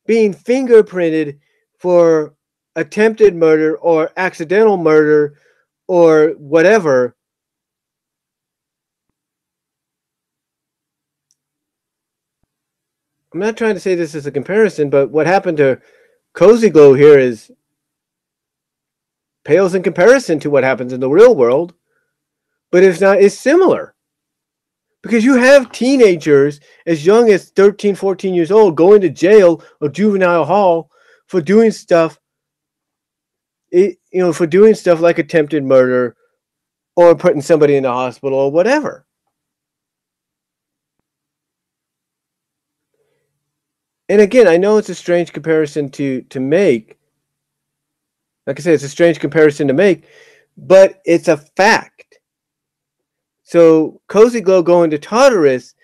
being fingerprinted for attempted murder or accidental murder or whatever. I'm not trying to say this is a comparison, but what happened to Cozy Glow here pales in comparison to what happens in the real world, but it's similar. Because you have teenagers as young as 13, 14 years old going to jail or juvenile hall for doing stuff like attempted murder or putting somebody in the hospital or whatever. And again, I know it's a strange comparison to make. Like I said, it's a strange comparison to make, but it's a fact. So Cozy Glow going to Tartarus,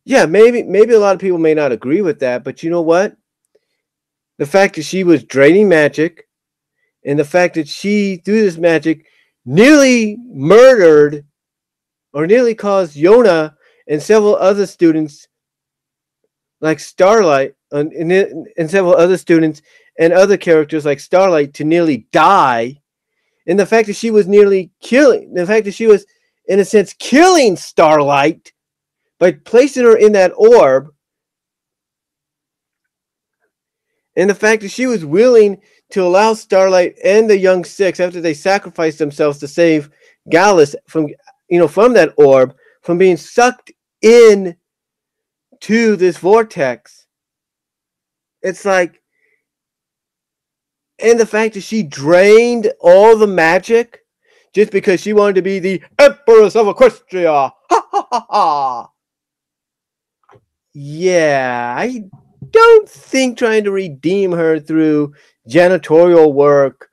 yeah, maybe a lot of people may not agree with that, but you know what? The fact that she was draining magic and the fact that she, through this magic, nearly murdered or nearly caused Yona and several other students like Starlight and several other students and other characters like Starlight to nearly die. And the fact that she was nearly killing, the fact that she was, in a sense, killing Starlight by placing her in that orb, and the fact that she was willing to allow Starlight and the Young Six, after they sacrificed themselves to save Gallus from, from that orb, from being sucked in to this vortex. It's like, and the fact that she drained all the magic just because she wanted to be the Empress of Equestria. Ha ha ha ha. Yeah, I don't think trying to redeem her through janitorial work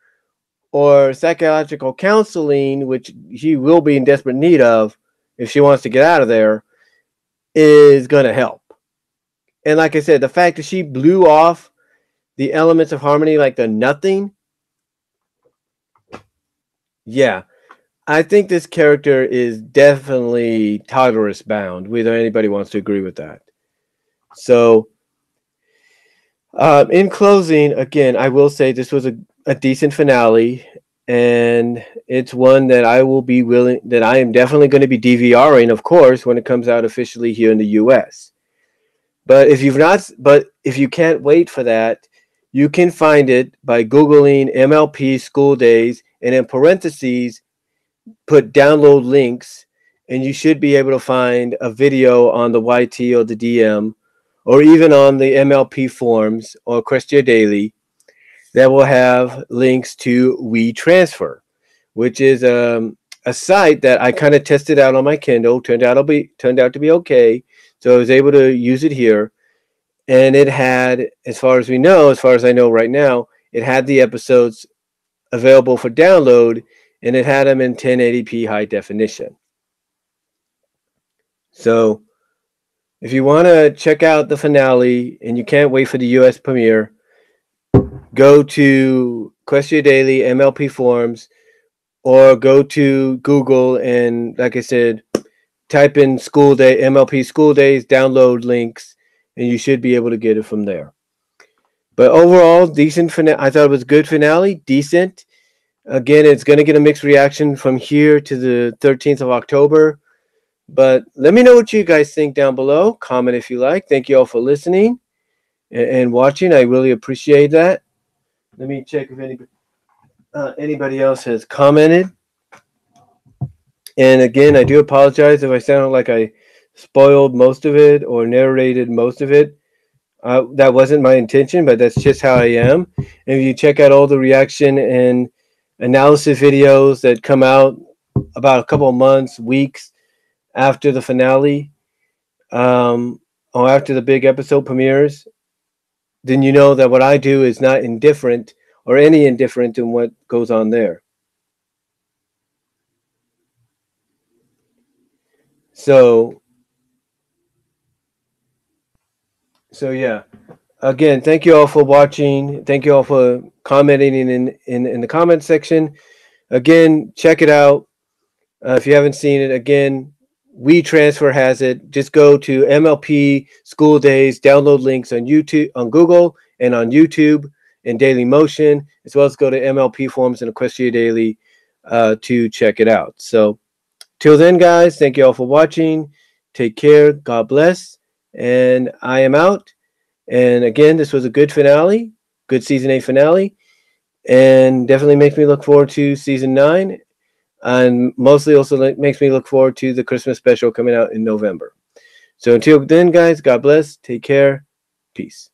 or psychological counseling, which she will be in desperate need of if she wants to get out of there, is going to help. And like I said, the fact that she blew off the elements of harmony like the nothing, yeah, I think this character is definitely Tartarus bound, whether anybody wants to agree with that. So, in closing, again, I will say this was a decent finale, and it's one that I am definitely going to be DVRing, of course, when it comes out officially here in the US. But if you can't wait for that, you can find it by Googling MLP School Days, and in parentheses, put download links, and you should be able to find a video on the YT or the DM, or even on the MLP forums or Questia Daily, that will have links to WeTransfer, which is a site that I kind of tested out on my Kindle. Turned out to be okay, so I was able to use it here. And it had, as far as I know right now, it had the episodes available for download, and it had them in 1080p high definition. So if you want to check out the finale and you can't wait for the US premiere, go to Questia Daily MLP forums, or go to Google and, like I said, type in School Day, MLP School Days, download links, and you should be able to get it from there. But overall, decent finale. I thought it was a good finale, decent. Again, it's going to get a mixed reaction from here to the 13th of October. But let me know what you guys think down below. Comment if you like. Thank you all for listening and watching. I really appreciate that. Let me check if anybody else has commented. And again, I do apologize if I sound like I spoiled most of it or narrated most of it. That wasn't my intention, but that's just how I am. And if you check out all the reaction and analysis videos that come out about a couple of months, weeks after the finale, or after the big episode premieres, then you know that what I do is not indifferent or any indifferent in what goes on there. So yeah. Again, thank you all for watching. Thank you all for commenting in the comment section. Again, check it out. If you haven't seen it, again, WeTransfer has it. Just go to MLP School Days, download links on YouTube, on Google, and on YouTube in Daily Motion, as well as go to MLP forums and Equestria Daily to check it out. So, till then, guys, thank you all for watching. Take care. God bless. And I am out. And again, this was a good finale, good season 8 finale, and definitely makes me look forward to season 9, and mostly also makes me look forward to the Christmas special coming out in November. So until then, guys, God bless. Take care. Peace.